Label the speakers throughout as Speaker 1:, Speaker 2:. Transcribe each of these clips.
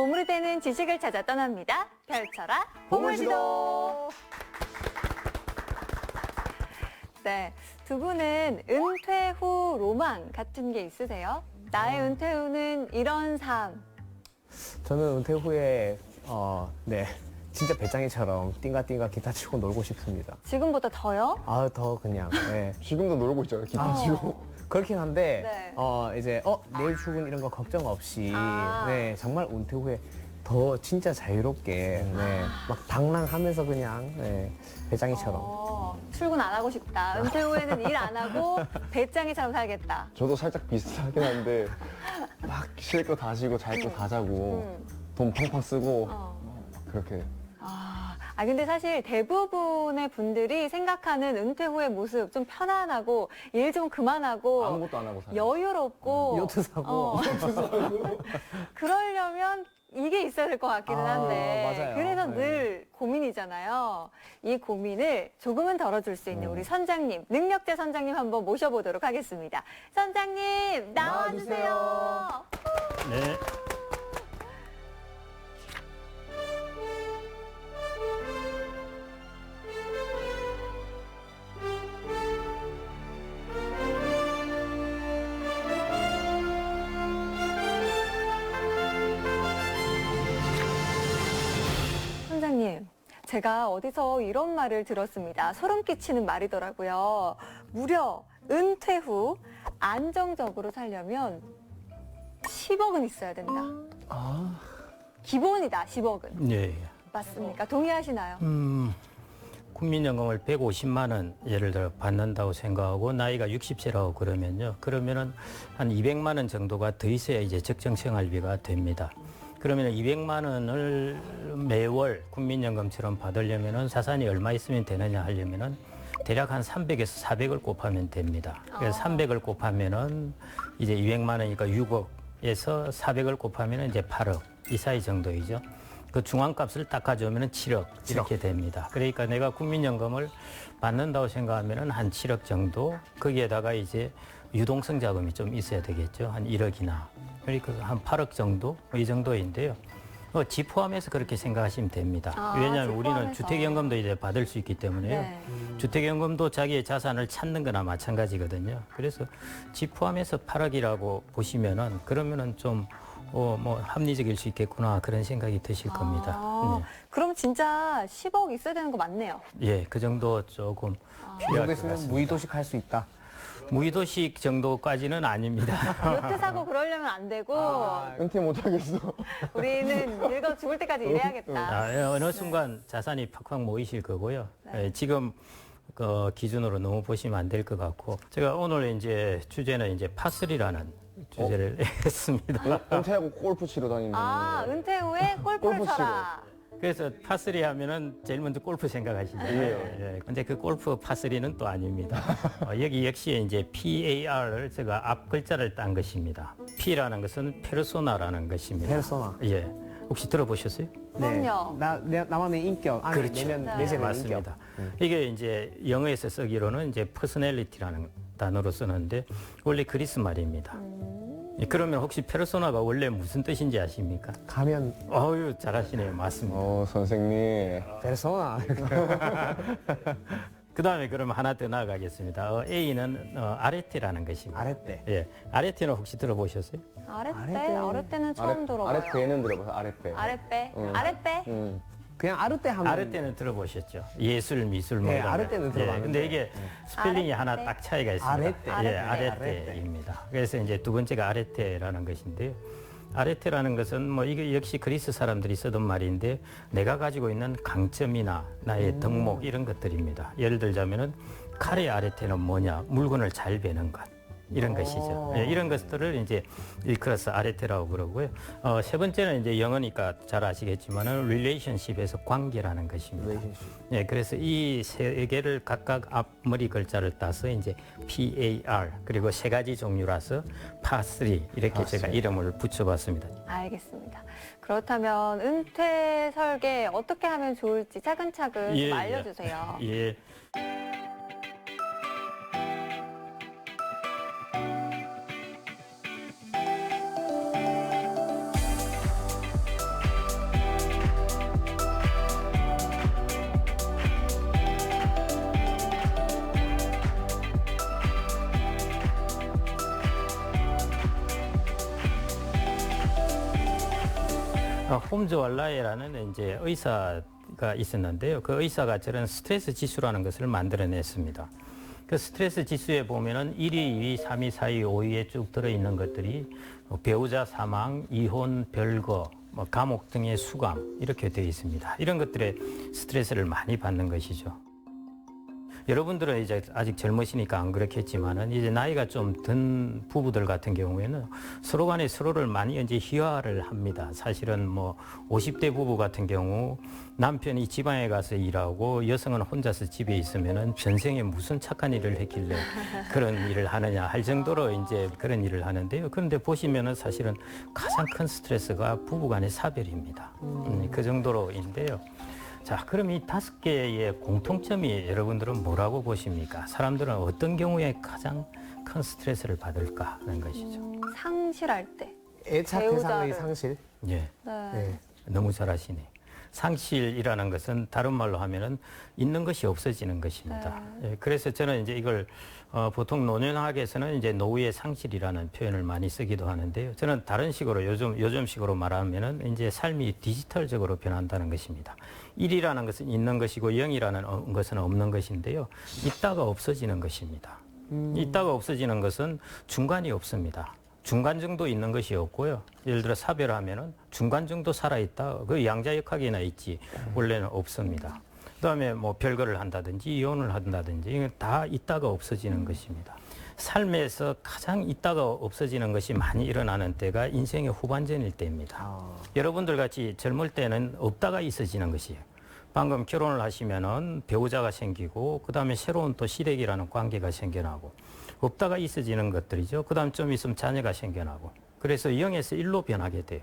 Speaker 1: 보물이 되는 지식을 찾아 떠납니다. 펼쳐라 보물지도. 네, 두 분은 은퇴 후 로망 같은 게 있으세요? 나의 은퇴 후는 이런 삶.
Speaker 2: 저는 은퇴 후에 네 진짜 배짱이처럼 띵가띵가 기타 치고 놀고 싶습니다.
Speaker 1: 지금보다 더요?
Speaker 2: 더 그냥 네.
Speaker 3: 지금도 놀고 있잖아요. 기타 치고.
Speaker 2: 그렇긴 한데
Speaker 1: 네.
Speaker 2: 이제 내일 출근 이런 거 걱정 없이
Speaker 1: 아.
Speaker 2: 네 정말 은퇴 후에 더 진짜 자유롭게 네, 막 방랑하면서 그냥 네, 배짱이처럼.
Speaker 1: 출근 안 하고 싶다. 은퇴 후에는 일 안 하고 배짱이처럼 살겠다.
Speaker 3: 저도 살짝 비슷하긴 한데 막 쉴 거 다 쉬고 잘 거 다 자고 돈 팡팡 쓰고 그렇게.
Speaker 1: 근데 사실 대부분의 분들이 생각하는 은퇴 후의 모습 좀 편안하고 일 좀 그만하고
Speaker 3: 아무것도 안 하고 살아요.
Speaker 1: 여유롭고
Speaker 2: 요트 사고.
Speaker 1: 그러려면 이게 있어야 될 것 같기는 한데
Speaker 2: 맞아요.
Speaker 1: 그래서
Speaker 2: 네.
Speaker 1: 늘 고민이잖아요. 이 고민을 조금은 덜어줄 수 있는 우리 선장님, 능력자 선장님 한번 모셔보도록 하겠습니다. 선장님 나와주세요.
Speaker 4: 네.
Speaker 1: 선장님, 제가 어디서 이런 말을 들었습니다. 소름 끼치는 말이더라고요. 무려 은퇴 후 안정적으로 살려면 10억은 있어야 된다. 기본이다, 10억은.
Speaker 4: 예.
Speaker 1: 맞습니까? 동의하시나요?
Speaker 4: 국민연금을 150만 원 예를 들어 받는다고 생각하고 나이가 60세라고 그러면요. 그러면은 한 200만 원 정도가 더 있어야 이제 적정 생활비가 됩니다. 그러면 200만 원을 매월 국민연금처럼 받으려면은 자산이 얼마 있으면 되느냐 하려면은 대략 한 300에서 400을 곱하면 됩니다. 그래서 300을 곱하면은 이제 200만 원이니까 6억에서 400을 곱하면은 이제 8억 이 사이 정도이죠. 그 중앙값을 딱 가져오면은 7억 이렇게 됩니다. 그러니까 내가 국민연금을 받는다고 생각하면은 한 7억 정도 거기에다가 이제 유동성 자금이 좀 있어야 되겠죠. 한 1억이나. 그러니까 한 8억 정도 이 정도인데요. 집 포함해서 그렇게 생각하시면 됩니다. 왜냐하면
Speaker 1: 집
Speaker 4: 우리는
Speaker 1: 포함해서.
Speaker 4: 주택연금도 이제 받을 수 있기 때문에요.
Speaker 1: 네.
Speaker 4: 주택연금도 자기의 자산을 찾는 거나 마찬가지거든요. 그래서 집 포함해서 8억이라고 보시면은 그러면은 좀 뭐 합리적일 수 있겠구나 그런 생각이 드실 겁니다.
Speaker 1: 그럼 진짜 10억 있어야 되는 거 맞네요.
Speaker 4: 예, 그 정도 조금
Speaker 2: 이
Speaker 4: 필요할
Speaker 2: 정도
Speaker 4: 것
Speaker 2: 있으면
Speaker 4: 같습니다.
Speaker 2: 무의도식 할 수 있다.
Speaker 4: 무의도식 정도까지는 아닙니다.
Speaker 1: 요트 사고 그러려면 안 되고
Speaker 3: 은퇴 못 하겠어.
Speaker 1: 우리는 늙어 죽을 때까지 일해야겠다.
Speaker 4: 어느 순간 자산이 팍팍 모이실 거고요. 예, 지금 그 기준으로 너무 보시면 안 될 것 같고 제가 오늘 이제 주제는 이제 파슬이라는 주제를 했습니다.
Speaker 3: 은퇴하고 골프 치러 다니는.
Speaker 1: 은퇴 후에 골프를
Speaker 3: 골프
Speaker 1: 쳐라.
Speaker 4: 그래서 파스리 하면은 제일 먼저 골프 생각하시잖아요. 예. 근데 그 골프 파스리는 또 아닙니다. 여기 역시 이제 PAR을 제가 앞 글자를 딴 것입니다. P라는 것은 페르소나라는 것입니다.
Speaker 2: 페르소나.
Speaker 4: 예. 혹시 들어보셨어요?
Speaker 1: 그럼요.
Speaker 2: 나만의 인격, 안에
Speaker 4: 그렇죠.
Speaker 2: 내재된
Speaker 4: 맞습니다.
Speaker 2: 인격.
Speaker 4: 이게 이제 영어에서 쓰기로는 이제 퍼스널리티라는 단어로 쓰는데 원래 그리스 말입니다. 예, 그러면 혹시 페르소나가 원래 무슨 뜻인지 아십니까?
Speaker 2: 가면
Speaker 4: 어유 잘하시네요. 맞습니다.
Speaker 3: 선생님.
Speaker 2: 페르소나.
Speaker 4: 그 다음에 그러면 하나 더 나아가겠습니다. A는 아레테라는 것입니다.
Speaker 2: 아랫대.
Speaker 4: 예, 아레테는 혹시 들어보셨어요?
Speaker 1: 아랫배는 처음 들어봐요.
Speaker 3: 아랫배는 들어봐서 아랫배.
Speaker 1: 아랫배. 아랫배.
Speaker 2: 그냥 아르떼 하면
Speaker 4: 아르테는 들어보셨죠? 예술, 미술 뭐
Speaker 2: 네,
Speaker 4: 이런 거.
Speaker 2: 아르테는 들어봤는데.
Speaker 4: 근데 이게 스펠링이 하나
Speaker 1: 아르테.
Speaker 4: 딱 차이가 있습니다.
Speaker 2: 아레테.
Speaker 4: 예, 아레테입니다. 그래서 이제 두 번째가 아레테라는 것인데요. 아레테라는 것은 뭐 이게 역시 그리스 사람들이 쓰던 말인데 내가 가지고 있는 강점이나 나의 덕목 이런 것들입니다. 예를 들자면은 칼의 아레테는 뭐냐? 물건을 잘 베는 것. 이런 것이죠. 예, 이런 것들을 이제 일컬어서 아레테라고 그러고요. 세 번째는 이제 영어니까 잘 아시겠지만은 relationship에서 관계라는 것입니다. 예, 그래서 이 세 개를 각각 앞머리 글자를 따서 이제 PAR 그리고 세 가지 종류라서 파3 이렇게 제가 이름을 붙여봤습니다.
Speaker 1: 알겠습니다. 그렇다면 은퇴 설계 어떻게 하면 좋을지 차근차근 좀 알려주세요.
Speaker 4: 예. 홈즈왈라에라는 이제 의사가 있었는데요. 그 의사가 저런 스트레스 지수라는 것을 만들어냈습니다. 그 스트레스 지수에 보면은 1위, 2위, 3위, 4위, 5위에 쭉 들어있는 것들이 배우자 사망, 이혼, 별거, 감옥 등의 수감 이렇게 되어 있습니다. 이런 것들에 스트레스를 많이 받는 것이죠. 여러분들은 이제 아직 젊으시니까 안 그렇겠지만은 이제 나이가 좀 든 부부들 같은 경우에는 서로 간에 서로를 많이 이제 희화를 합니다. 사실은 뭐 50대 부부 같은 경우 남편이 지방에 가서 일하고 여성은 혼자서 집에 있으면은 전생에 무슨 착한 일을 했길래 그런 일을 하느냐 할 정도로 이제 그런 일을 하는데요. 그런데 보시면은 사실은 가장 큰 스트레스가 부부 간의 사별입니다. 그 정도로인데요. 자, 그럼 이 5개의 공통점이 여러분들은 뭐라고 보십니까? 사람들은 어떤 경우에 가장 큰 스트레스를 받을까 하는 것이죠.
Speaker 1: 상실할 때.
Speaker 2: 애착 대상의
Speaker 1: 배우자를.
Speaker 2: 상실.
Speaker 4: 예,
Speaker 1: 네.
Speaker 2: 네.
Speaker 4: 너무 잘하시네. 상실이라는 것은 다른 말로 하면은 있는 것이 없어지는 것입니다. 예, 그래서 저는 이제 이걸 보통 노년학에서는 이제 노후의 상실이라는 표현을 많이 쓰기도 하는데요. 저는 다른 식으로 요즘식으로 말하면은 이제 삶이 디지털적으로 변한다는 것입니다. 1이라는 것은 있는 것이고 0이라는 것은 없는 것인데요. 있다가 없어지는 것입니다. 있다가 없어지는 것은 중간이 없습니다. 중간 정도 있는 것이 없고요. 예를 들어 사별하면은 중간 정도 살아있다. 그 양자역학이나 있지. 원래는 없습니다. 그다음에 뭐 별거를 한다든지 이혼을 한다든지 이건 다 있다가 없어지는 것입니다. 삶에서 가장 있다가 없어지는 것이 많이 일어나는 때가 인생의 후반전일 때입니다. 여러분들 같이 젊을 때는 없다가 있어지는 것이에요. 방금 결혼을 하시면은 배우자가 생기고 그다음에 새로운 또 시댁이라는 관계가 생겨나고 없다가 있어지는 것들이죠. 그다음 좀 있으면 자녀가 생겨나고 그래서 0에서 1로 변하게 돼요.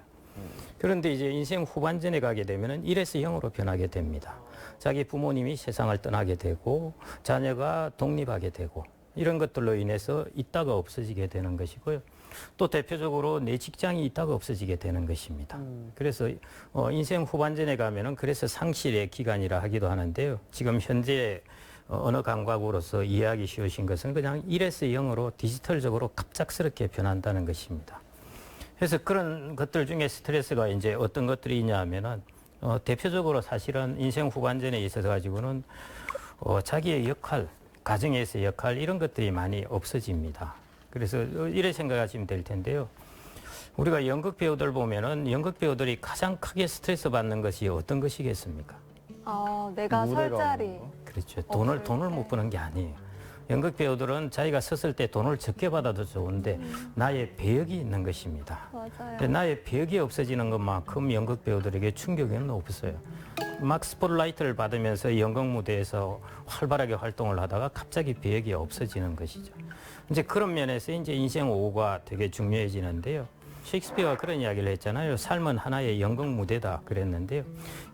Speaker 4: 그런데 이제 인생 후반전에 가게 되면은 1에서 0으로 변하게 됩니다. 자기 부모님이 세상을 떠나게 되고 자녀가 독립하게 되고 이런 것들로 인해서 있다가 없어지게 되는 것이고요. 또 대표적으로 내 직장이 있다가 없어지게 되는 것입니다. 그래서 인생 후반전에 가면은 그래서 상실의 기간이라 하기도 하는데요. 지금 현재 언어 감각으로서 이해하기 쉬우신 것은 그냥 1에서 0으로 디지털적으로 갑작스럽게 변한다는 것입니다. 그래서 그런 것들 중에 스트레스가 이제 어떤 것들이 있냐 하면은 대표적으로 사실은 인생 후반전에 있어서 가지고는 자기의 역할, 가정에서의 역할 이런 것들이 많이 없어집니다. 그래서 이래 생각하시면 될 텐데요. 우리가 연극 배우들 보면은 연극 배우들이 가장 크게 스트레스 받는 것이 어떤 것이겠습니까?
Speaker 1: 내가 설
Speaker 3: 무대가
Speaker 1: 자리.
Speaker 3: 없는 거?
Speaker 4: 그렇죠.
Speaker 1: 없을
Speaker 4: 돈을
Speaker 1: 때.
Speaker 4: 못 버는 게 아니에요. 연극 배우들은 자기가 섰을 때 돈을 적게 받아도 좋은데 나의 배역이 있는 것입니다.
Speaker 1: 맞아요.
Speaker 4: 근데 나의 배역이 없어지는 것만큼 연극 배우들에게 충격은 없어요. 막 스포트라이트를 받으면서 연극 무대에서 활발하게 활동을 하다가 갑자기 배역이 없어지는 것이죠. 이제 그런 면에서 이제 인생 5가 되게 중요해지는데요. 셰익스피어가 그런 이야기를 했잖아요. 삶은 하나의 연극 무대다 그랬는데요.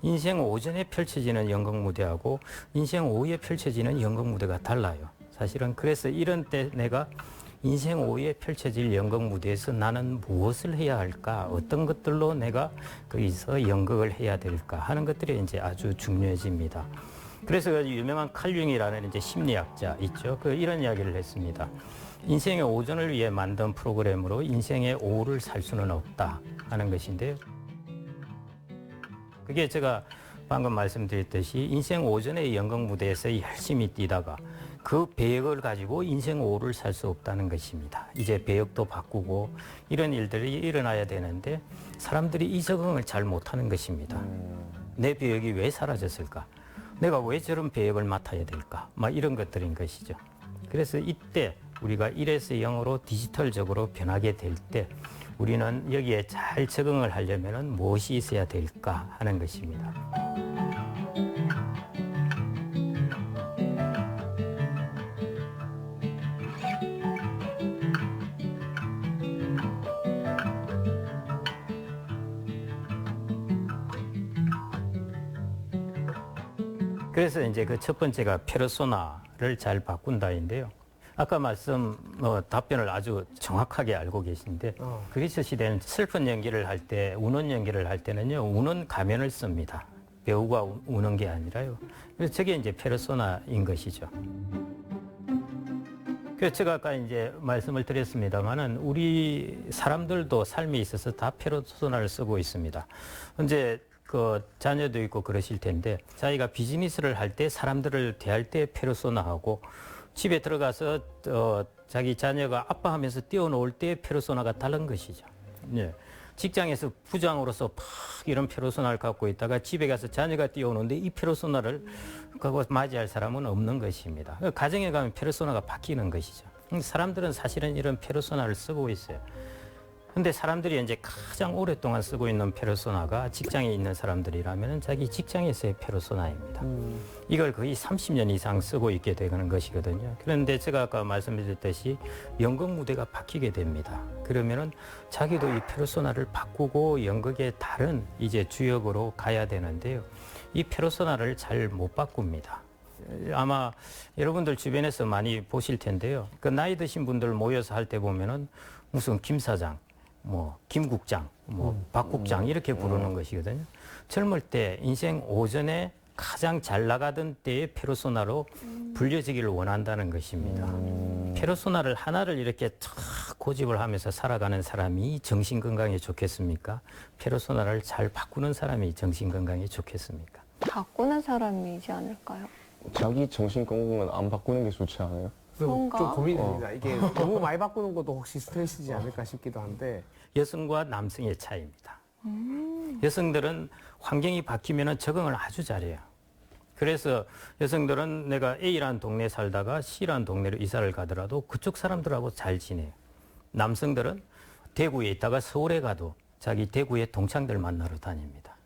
Speaker 4: 인생 오전에 펼쳐지는 연극 무대하고 인생 오후에 펼쳐지는 연극 무대가 달라요. 사실은 그래서 이런 때 내가 인생 오후에 펼쳐질 연극 무대에서 나는 무엇을 해야 할까? 어떤 것들로 내가 거기서 연극을 해야 될까? 하는 것들이 이제 아주 중요해집니다. 그래서 유명한 칼 융이라는 이제 심리학자 있죠. 이런 이야기를 했습니다. 인생의 오전을 위해 만든 프로그램으로 인생의 오후를 살 수는 없다 하는 것인데요. 그게 제가 방금 말씀드렸듯이 인생 오전의 연극 무대에서 열심히 뛰다가 그 배역을 가지고 인생 오후를 살 수 없다는 것입니다. 이제 배역도 바꾸고 이런 일들이 일어나야 되는데 사람들이 이 적응을 잘 못하는 것입니다. 내 배역이 왜 사라졌을까? 내가 왜 저런 배역을 맡아야 될까? 막 이런 것들인 것이죠. 그래서 이때 우리가 1에서 0으로 디지털적으로 변하게 될 때 우리는 여기에 잘 적응을 하려면 무엇이 있어야 될까 하는 것입니다. 그래서 이제 그 첫 번째가 페르소나를 잘 바꾼다인데요. 아까 답변을 아주 정확하게 알고 계신데 그리스 시대는 슬픈 연기를 할 때, 우는 연기를 할 때는요, 우는 가면을 씁니다. 배우가 우는 게 아니라요. 그래서 저게 이제 페르소나인 것이죠. 그래서 제가 아까 이제 말씀을 드렸습니다만은 우리 사람들도 삶에 있어서 다 페르소나를 쓰고 있습니다. 이제 그 자녀도 있고 그러실 텐데 자기가 비즈니스를 할 때 사람들을 대할 때 페르소나하고 집에 들어가서 자기 자녀가 아빠 하면서 뛰어놓을 때 페르소나가 다른 것이죠. 예. 직장에서 부장으로서 팍 이런 페르소나를 갖고 있다가 집에 가서 자녀가 뛰어오는데 이 페르소나를 그거 맞이할 사람은 없는 것입니다. 가정에 가면 페르소나가 바뀌는 것이죠. 사람들은 사실은 이런 페르소나를 쓰고 있어요. 근데 사람들이 이제 가장 오랫동안 쓰고 있는 페르소나가 직장에 있는 사람들이라면 자기 직장에서의 페르소나입니다. 이걸 거의 30년 이상 쓰고 있게 되는 것이거든요. 그런데 제가 아까 말씀드렸듯이 연극 무대가 바뀌게 됩니다. 그러면은 자기도 이 페르소나를 바꾸고 연극의 다른 이제 주역으로 가야 되는데요. 이 페르소나를 잘 못 바꿉니다. 아마 여러분들 주변에서 많이 보실 텐데요. 그 나이 드신 분들 모여서 할 때 보면은 무슨 김 사장, 뭐 김국장, 뭐 박국장 이렇게 부르는 것이거든요. 젊을 때 인생 오전에 가장 잘 나가던 때의 페르소나로 불려지기를 원한다는 것입니다. 페르소나를 하나를 이렇게 탁 고집을 하면서 살아가는 사람이 정신 건강에 좋겠습니까? 페르소나를 잘 바꾸는 사람이 정신 건강에 좋겠습니까?
Speaker 1: 바꾸는 사람이지 않을까요?
Speaker 3: 자기 정신 건강은 안 바꾸는 게 좋지 않아요?
Speaker 1: 그런가?
Speaker 2: 좀 고민됩니다. 이게 너무 많이 바꾸는 것도 혹시 스트레스지 않을까 싶기도 한데.
Speaker 4: 여성과 남성의 차이입니다. 여성들은 환경이 바뀌면 적응을 아주 잘해요. 그래서 여성들은 내가 A라는 동네에 살다가 C라는 동네로 이사를 가더라도 그쪽 사람들하고 잘 지내요. 남성들은 대구에 있다가 서울에 가도 자기 대구의 동창들 만나러 다닙니다.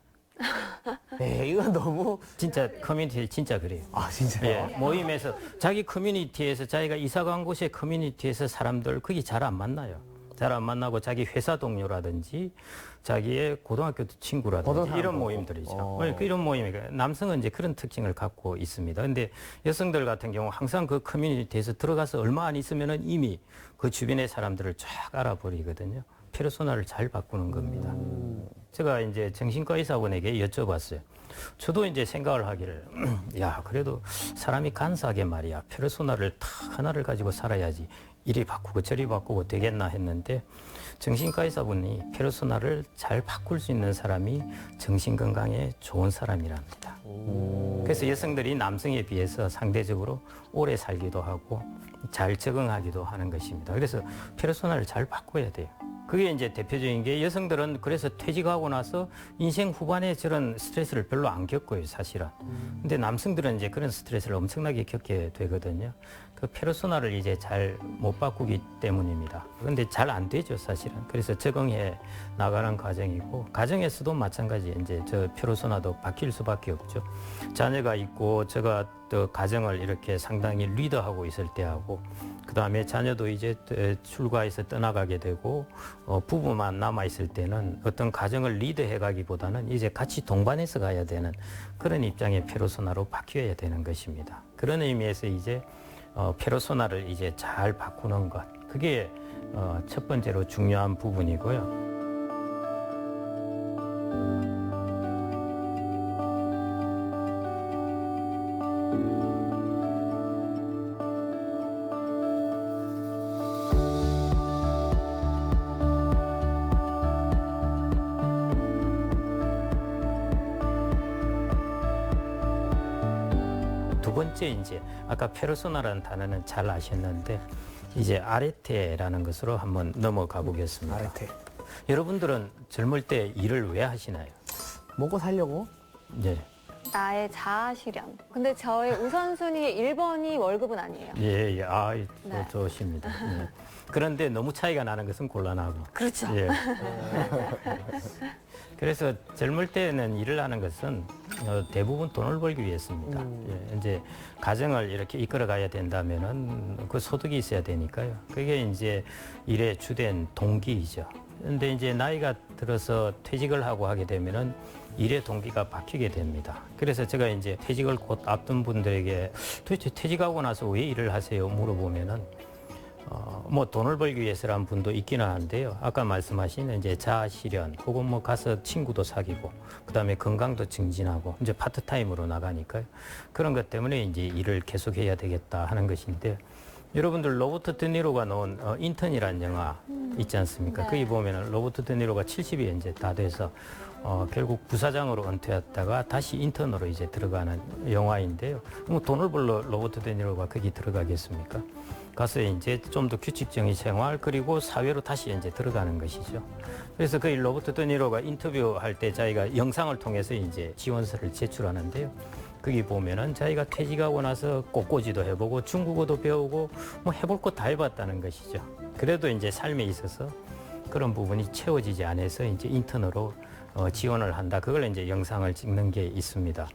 Speaker 2: 네, 이건 너무.
Speaker 4: 진짜 커뮤니티 진짜 그래요.
Speaker 2: 아, 진짜요?
Speaker 4: 예, 모임에서 자기 커뮤니티에서 자기가 이사 간 곳의 커뮤니티에서 사람들 그게 잘 안 만나요. 잘 안 만나고 자기 회사 동료라든지 자기의 고등학교 친구라든지 이런 모임들이죠. 이런 모임이 남성은 이제 그런 특징을 갖고 있습니다. 근데 여성들 같은 경우 항상 그 커뮤니티에서 들어가서 얼마 안 있으면은 이미 그 주변의 사람들을 쫙 알아버리거든요. 페르소나를 잘 바꾸는 겁니다. 제가 이제 정신과 의사분에게 여쭤봤어요. 저도 이제 생각을 하기를, 야, 그래도 사람이 간사하게 말이야. 페르소나를 탁 하나를 가지고 살아야지. 이리 바꾸고 저리 바꾸고 되겠나 했는데, 정신과 의사분이 페르소나를 잘 바꿀 수 있는 사람이 정신건강에 좋은 사람이랍니다. 그래서 여성들이 남성에 비해서 상대적으로 오래 살기도 하고 잘 적응하기도 하는 것입니다. 그래서 페르소나를 잘 바꿔야 돼요. 그게 이제 대표적인 게 여성들은 그래서 퇴직하고 나서 인생 후반에 저런 스트레스를 별로 안 겪어요, 사실은. 근데 남성들은 이제 그런 스트레스를 엄청나게 겪게 되거든요. 그 페르소나를 이제 잘 못 바꾸기 때문입니다. 그런데 잘 안 되죠, 사실은. 그래서 적응해 나가는 과정이고, 가정에서도 마찬가지 이제 저 페르소나도 바뀔 수밖에 없죠. 자녀가 있고, 제가 또 가정을 이렇게 상당히 리더하고 있을 때하고, 그 다음에 자녀도 이제 출가해서 떠나가게 되고, 부부만 남아있을 때는 어떤 가정을 리드해 가기보다는 이제 같이 동반해서 가야 되는 그런 입장의 페르소나로 바뀌어야 되는 것입니다. 그런 의미에서 이제 페르소나를 이제 잘 바꾸는 것, 그게 첫 번째로 중요한 부분이고요. 두 번째 이제 아까 페르소나라는 단어는 잘 아셨는데 이제 아레테라는 것으로 한번 넘어가 보겠습니다.
Speaker 2: 아레테.
Speaker 4: 여러분들은 젊을 때 일을 왜 하시나요?
Speaker 2: 먹고 살려고?
Speaker 4: 예.
Speaker 1: 나의 자아 실현. 근데 저의 우선순위 1번이 월급은 아니에요.
Speaker 4: 예, 예. 아,
Speaker 1: 네.
Speaker 4: 좋습니다. 예. 그런데 너무 차이가 나는 것은 곤란하고.
Speaker 1: 그렇죠.
Speaker 4: 예. 그래서 젊을 때는 일을 하는 것은 대부분 돈을 벌기 위해서입니다. 예, 이제 가정을 이렇게 이끌어 가야 된다면은 그 소득이 있어야 되니까요. 그게 이제 일의 주된 동기이죠. 근데 이제 나이가 들어서 퇴직을 하고 하게 되면은 일의 동기가 바뀌게 됩니다. 그래서 제가 이제 퇴직을 곧 앞둔 분들에게 도대체 퇴직하고 나서 왜 일을 하세요? 물어보면은 뭐 돈을 벌기 위해서라는 분도 있기는 한데요. 아까 말씀하신 이제 자아 실현 혹은 뭐 가서 친구도 사귀고 그다음에 건강도 증진하고 이제 파트타임으로 나가니까요. 그런 것 때문에 이제 일을 계속해야 되겠다 하는 것인데 여러분들 로버트 드니로가 나온 인턴이라는 영화 있지 않습니까?
Speaker 1: 네.
Speaker 4: 거기 보면은 로버트 드니로가 70이 이제 다 돼서 결국 부사장으로 은퇴했다가 다시 인턴으로 이제 들어가는 영화인데요. 뭐 돈을 벌러 로버트 드니로가 거기 들어가겠습니까? 가서 이제 좀 더 규칙적인 생활 그리고 사회로 다시 이제 들어가는 것이죠. 그래서 그 로버트 드니로가 인터뷰할 때 자기가 영상을 통해서 이제 지원서를 제출하는데요. 거기 보면은 자기가 퇴직하고 나서 꽃꽂이도 해보고 중국어도 배우고 뭐 해볼 것 다 해봤다는 것이죠. 그래도 이제 삶에 있어서 그런 부분이 채워지지 않아서 이제 인턴으로 지원을 한다. 그걸 이제 영상을 찍는 게 있습니다.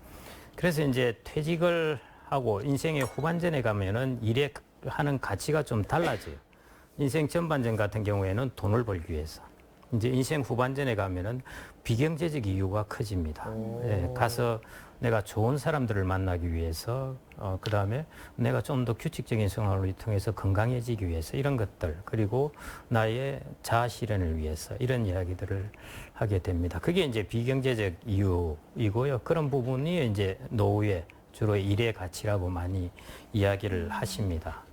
Speaker 4: 그래서 이제 퇴직을 하고 인생의 후반전에 가면은 일에 하는 가치가 좀 달라져요. 인생 전반전 같은 경우에는 돈을 벌기 위해서. 이제 인생 후반전에 가면은 비경제적 이유가 커집니다. 예, 가서 내가 좋은 사람들을 만나기 위해서, 그 다음에 내가 좀 더 규칙적인 생활을 통해서 건강해지기 위해서 이런 것들, 그리고 나의 자아 실현을 위해서 이런 이야기들을 하게 됩니다. 그게 이제 비경제적 이유이고요. 그런 부분이 이제 노후에 주로 일의 가치라고 많이 이야기를 하십니다.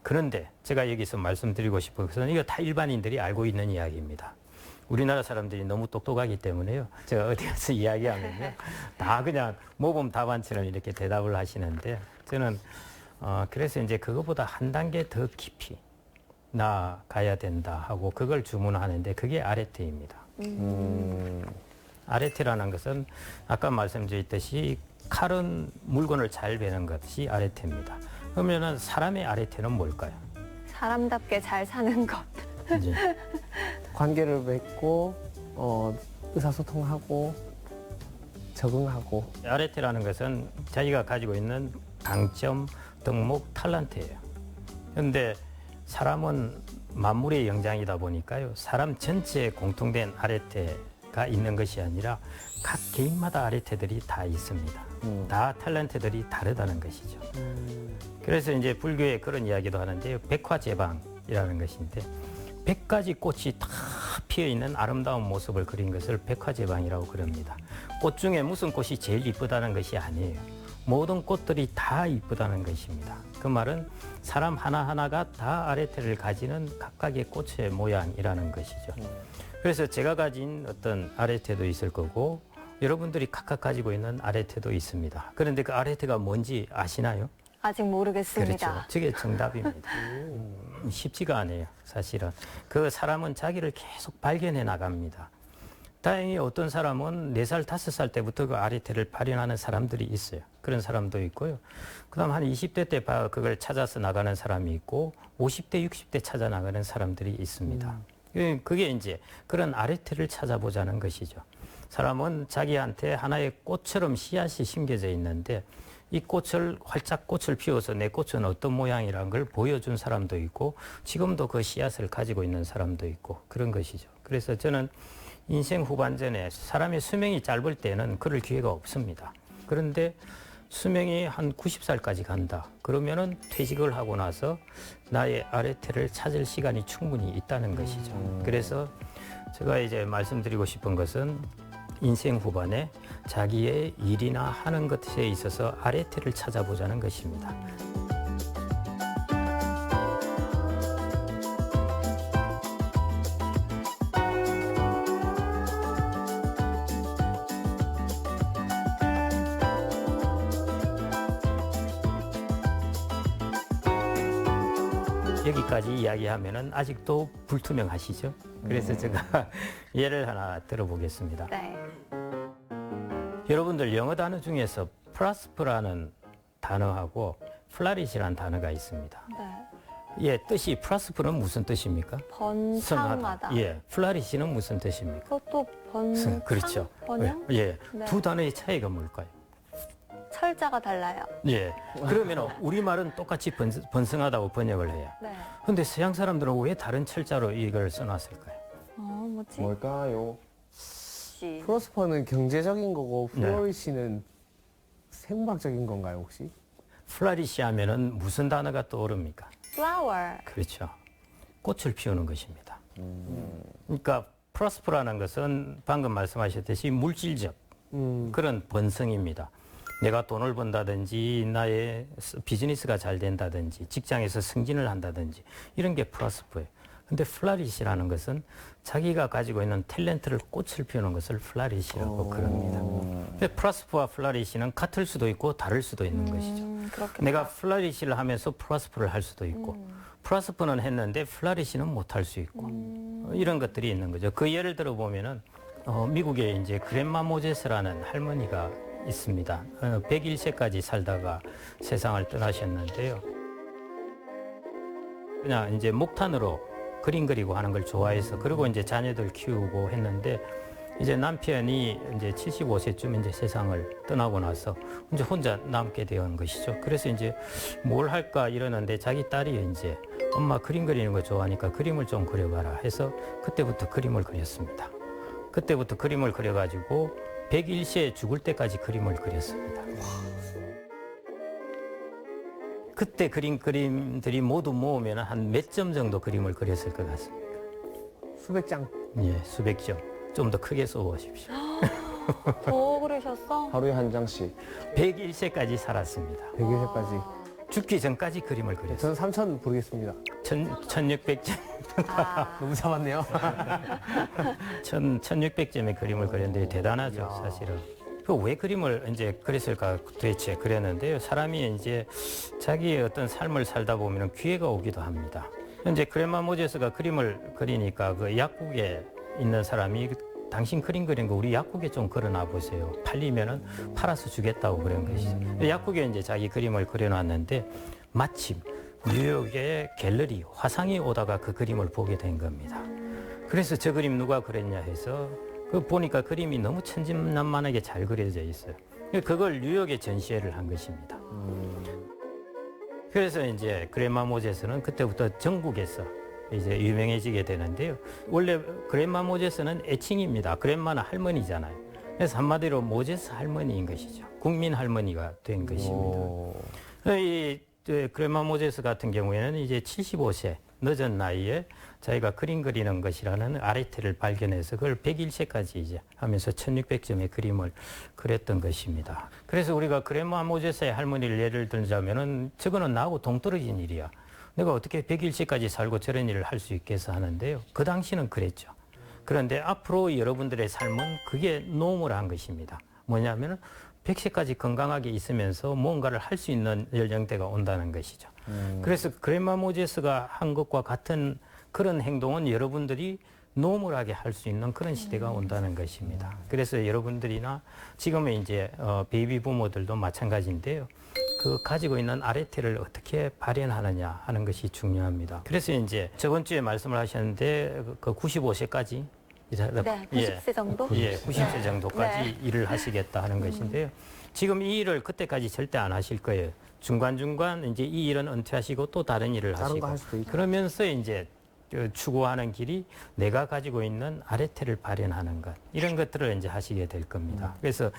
Speaker 4: 그런데 제가 여기서 말씀드리고 싶은 것은 이거 다 일반인들이 알고 있는 이야기입니다. 우리나라 사람들이 너무 똑똑하기 때문에요. 제가 어디 가서 이야기하면요. 다 그냥 모범 답안처럼 이렇게 대답을 하시는데 저는 그래서 이제 그거보다 한 단계 더 깊이 나가야 된다 하고 그걸 주문하는데 그게 아레테입니다. 아레테라는 것은 아까 말씀드렸듯이 칼은 물건을 잘 베는 것이 아레테입니다. 그러면은 사람의 아레테는 뭘까요?
Speaker 1: 사람답게 잘 사는 것.
Speaker 4: 이제
Speaker 2: 관계를 맺고 의사소통하고 적응하고.
Speaker 4: 아레테라는 것은 자기가 가지고 있는 강점, 덕목, 탤런트예요. 그런데 사람은 만물의 영장이다 보니까요. 사람 전체에 공통된 아레테가 있는 것이 아니라 각 개인마다 아레테들이 다 있습니다. 다 탤런트들이 다르다는 것이죠. 그래서 이제 불교에 그런 이야기도 하는데요. 백화제방이라는 것인데 100가지 꽃이 다 피어있는 아름다운 모습을 그린 것을 백화제방이라고 그럽니다. 꽃 중에 무슨 꽃이 제일 이쁘다는 것이 아니에요. 모든 꽃들이 다 이쁘다는 것입니다. 그 말은 사람 하나하나가 다 아레테를 가지는 각각의 꽃의 모양이라는 것이죠. 그래서 제가 가진 어떤 아레테도 있을 거고 여러분들이 각각 가지고 있는 아레테도 있습니다. 그런데 그 아레테가 뭔지 아시나요?
Speaker 1: 아직 모르겠습니다.
Speaker 4: 그렇죠. 저게 정답입니다. 쉽지가 않아요, 사실은. 그 사람은 자기를 계속 발견해 나갑니다. 다행히 어떤 사람은 4살, 5살 때부터 그 아레테를 발현하는 사람들이 있어요. 그런 사람도 있고요. 그 다음 한 20대 때 그걸 찾아서 나가는 사람이 있고 50대, 60대 찾아 나가는 사람들이 있습니다. 그게 이제 그런 아레테를 찾아보자는 것이죠. 사람은 자기한테 하나의 꽃처럼 씨앗이 심겨져 있는데 이 꽃을 활짝 꽃을 피워서 내 꽃은 어떤 모양이라는 걸 보여준 사람도 있고 지금도 그 씨앗을 가지고 있는 사람도 있고 그런 것이죠. 그래서 저는 인생 후반전에 사람의 수명이 짧을 때는 그럴 기회가 없습니다. 그런데 수명이 한 90살까지 간다. 그러면은 퇴직을 하고 나서 나의 아레테를 찾을 시간이 충분히 있다는 것이죠. 그래서 제가 이제 말씀드리고 싶은 것은 인생 후반에 자기의 일이나 하는 것에 있어서 아레테를 찾아보자는 것입니다. 여기까지 이야기하면은 아직도 불투명하시죠? 그래서 제가 예를 하나 들어보겠습니다.
Speaker 1: 네.
Speaker 4: 여러분들 영어 단어 중에서 프라스프라는 단어하고 플라릿이라는 단어가 있습니다.
Speaker 1: 네.
Speaker 4: 예, 뜻이 프라스프는 무슨 뜻입니까?
Speaker 1: 번창하다.
Speaker 4: 예, 플라릿이는 무슨 뜻입니까?
Speaker 1: 그것도 번창?
Speaker 4: 그렇죠.
Speaker 1: 번영?
Speaker 4: 예,
Speaker 1: 네.
Speaker 4: 두 단어의 차이가 뭘까요?
Speaker 1: 철자가 달라요.
Speaker 4: 예, 그러면 우리말은 똑같이 번성하다고 번역을 해요.
Speaker 1: 네.
Speaker 4: 근데 서양 사람들은 왜 다른 철자로 이걸 써놨을까요?
Speaker 1: 뭐지?
Speaker 3: 뭘까요?
Speaker 1: 씨.
Speaker 2: 프로스퍼는 경제적인 거고
Speaker 4: 네.
Speaker 2: 플로리시는 생물학적인 건가요 혹시?
Speaker 4: 플라리시 하면은 무슨 단어가 떠오릅니까?
Speaker 1: flower.
Speaker 4: 그렇죠. 꽃을 피우는 것입니다. 그러니까 프로스퍼라는 것은 방금 말씀하셨듯이 물질적 그런 번성입니다. 내가 돈을 번다든지 나의 비즈니스가 잘 된다든지 직장에서 승진을 한다든지 이런 게 플러스프예요. 근데 플라릿이라는 것은 자기가 가지고 있는 탤런트를 꽃을 피우는 것을 플라릿이라고 그럽니다. 근데 플러스프와 플라릿은 같을 수도 있고 다를 수도 있는 것이죠.
Speaker 1: 그렇겠다.
Speaker 4: 내가 플라릿을 하면서 플러스프를 할 수도 있고 플러스프는 했는데 플라릿은 못할 수 있고 이런 것들이 있는 거죠. 그 예를 들어 보면은 미국에 이제 그랜마 모제스라는 할머니가 있습니다. 101세까지 살다가 세상을 떠나셨는데요. 그냥 이제 목탄으로 그림 그리고 하는 걸 좋아해서 그리고 이제 자녀들 키우고 했는데 이제 남편이 이제 75세쯤 이제 세상을 떠나고 나서 이제 혼자 남게 된 것이죠. 그래서 이제 뭘 할까 이러는데 자기 딸이 이제 엄마 그림 그리는 거 좋아하니까 그림을 좀 그려봐라 해서 그때부터 그림을 그렸습니다. 그때부터 그림을 그려가지고 101세에 죽을 때까지 그림을 그렸습니다. 그때 그린 그림들이 모두 모으면 한 몇 점 정도 그림을 그렸을 것 같습니다.
Speaker 2: 수백 장.
Speaker 4: 예, 수백 점. 좀 더 크게 써보십시오.
Speaker 1: 더 그러셨어?
Speaker 3: 하루에 한 장씩.
Speaker 4: 101세까지 살았습니다.
Speaker 2: 100일까지.
Speaker 4: 죽기 전까지 그림을 그렸어요.
Speaker 2: 저는 3천 부르겠습니다.
Speaker 4: 1600점,
Speaker 2: 너무 잡았네요.
Speaker 4: 1600점의 그림을 그렸는데 대단하죠, 사실은. 그 왜 그림을 이제 그렸을까 도대체 그랬는데요. 사람이 이제 자기의 어떤 삶을 살다 보면 기회가 오기도 합니다. 이제 그랜마 모제스가 그림을 그리니까 그 약국에 있는 사람이 당신 그림 그린 거 우리 약국에 좀 걸어놔 보세요. 팔리면은 팔아서 주겠다고 그런 것이죠. 약국에 이제 자기 그림을 그려놨는데 마침 뉴욕의 갤러리 화상이 오다가 그 그림을 보게 된 겁니다. 그래서 저 그림 누가 그렸냐 해서 그 보니까 그림이 너무 천진난만하게 잘 그려져 있어요. 그걸 뉴욕에 전시회를 한 것입니다. 그래서 이제 그랜마 모제스는 그때부터 전국에서 이제 유명해지게 되는데요. 원래 그랜마 모제스는 애칭입니다. 그랜마는 할머니잖아요. 그래서 한마디로 모제스 할머니인 것이죠. 국민 할머니가 된 것입니다. 이 그랜마 모제스 같은 경우에는 이제 75세 늦은 나이에 자기가 그림 그리는 것이라는 아르테를 발견해서 그걸 101세까지 이제 하면서 1600점의 그림을 그렸던 것입니다. 그래서 우리가 그랜마 모제스의 할머니를 예를 들자면은 저거는 나하고 동떨어진 일이야. 내가 어떻게 101세까지 살고 저런 일을 할 수 있겠어 하는데요. 그 당시는 그랬죠. 그런데 앞으로 여러분들의 삶은 그게 노멀한 것입니다. 뭐냐면은 100세까지 건강하게 있으면서 뭔가를 할 수 있는 연령대가 온다는 것이죠. 그래서 그랜마 모제스가 한 것과 같은 그런 행동은 여러분들이 노멀하게 할 수 있는 그런 시대가 온다는 것입니다. 그래서 여러분들이나 지금의 이제 베이비 부모들도 마찬가지인데요. 그 가지고 있는 아르테를 어떻게 발현하느냐 하는 것이 중요합니다. 그래서 이제 저번 주에 말씀을 하셨는데 그 95세까지
Speaker 1: 네, 90세 정도?
Speaker 4: 예, 90세 정도까지
Speaker 1: 네.
Speaker 4: 일을 하시겠다 하는 것인데요. 지금 이 일을 그때까지 절대 안 하실 거예요. 중간중간 이제 이 일은 은퇴하시고 또 다른 일을
Speaker 2: 다른
Speaker 4: 하시고
Speaker 2: 거 할 수도 있고.
Speaker 4: 그러면서 이제 추구하는 길이 내가 가지고 있는 아르테를 발현하는 것 이런 것들을 이제 하시게 될 겁니다. 그래서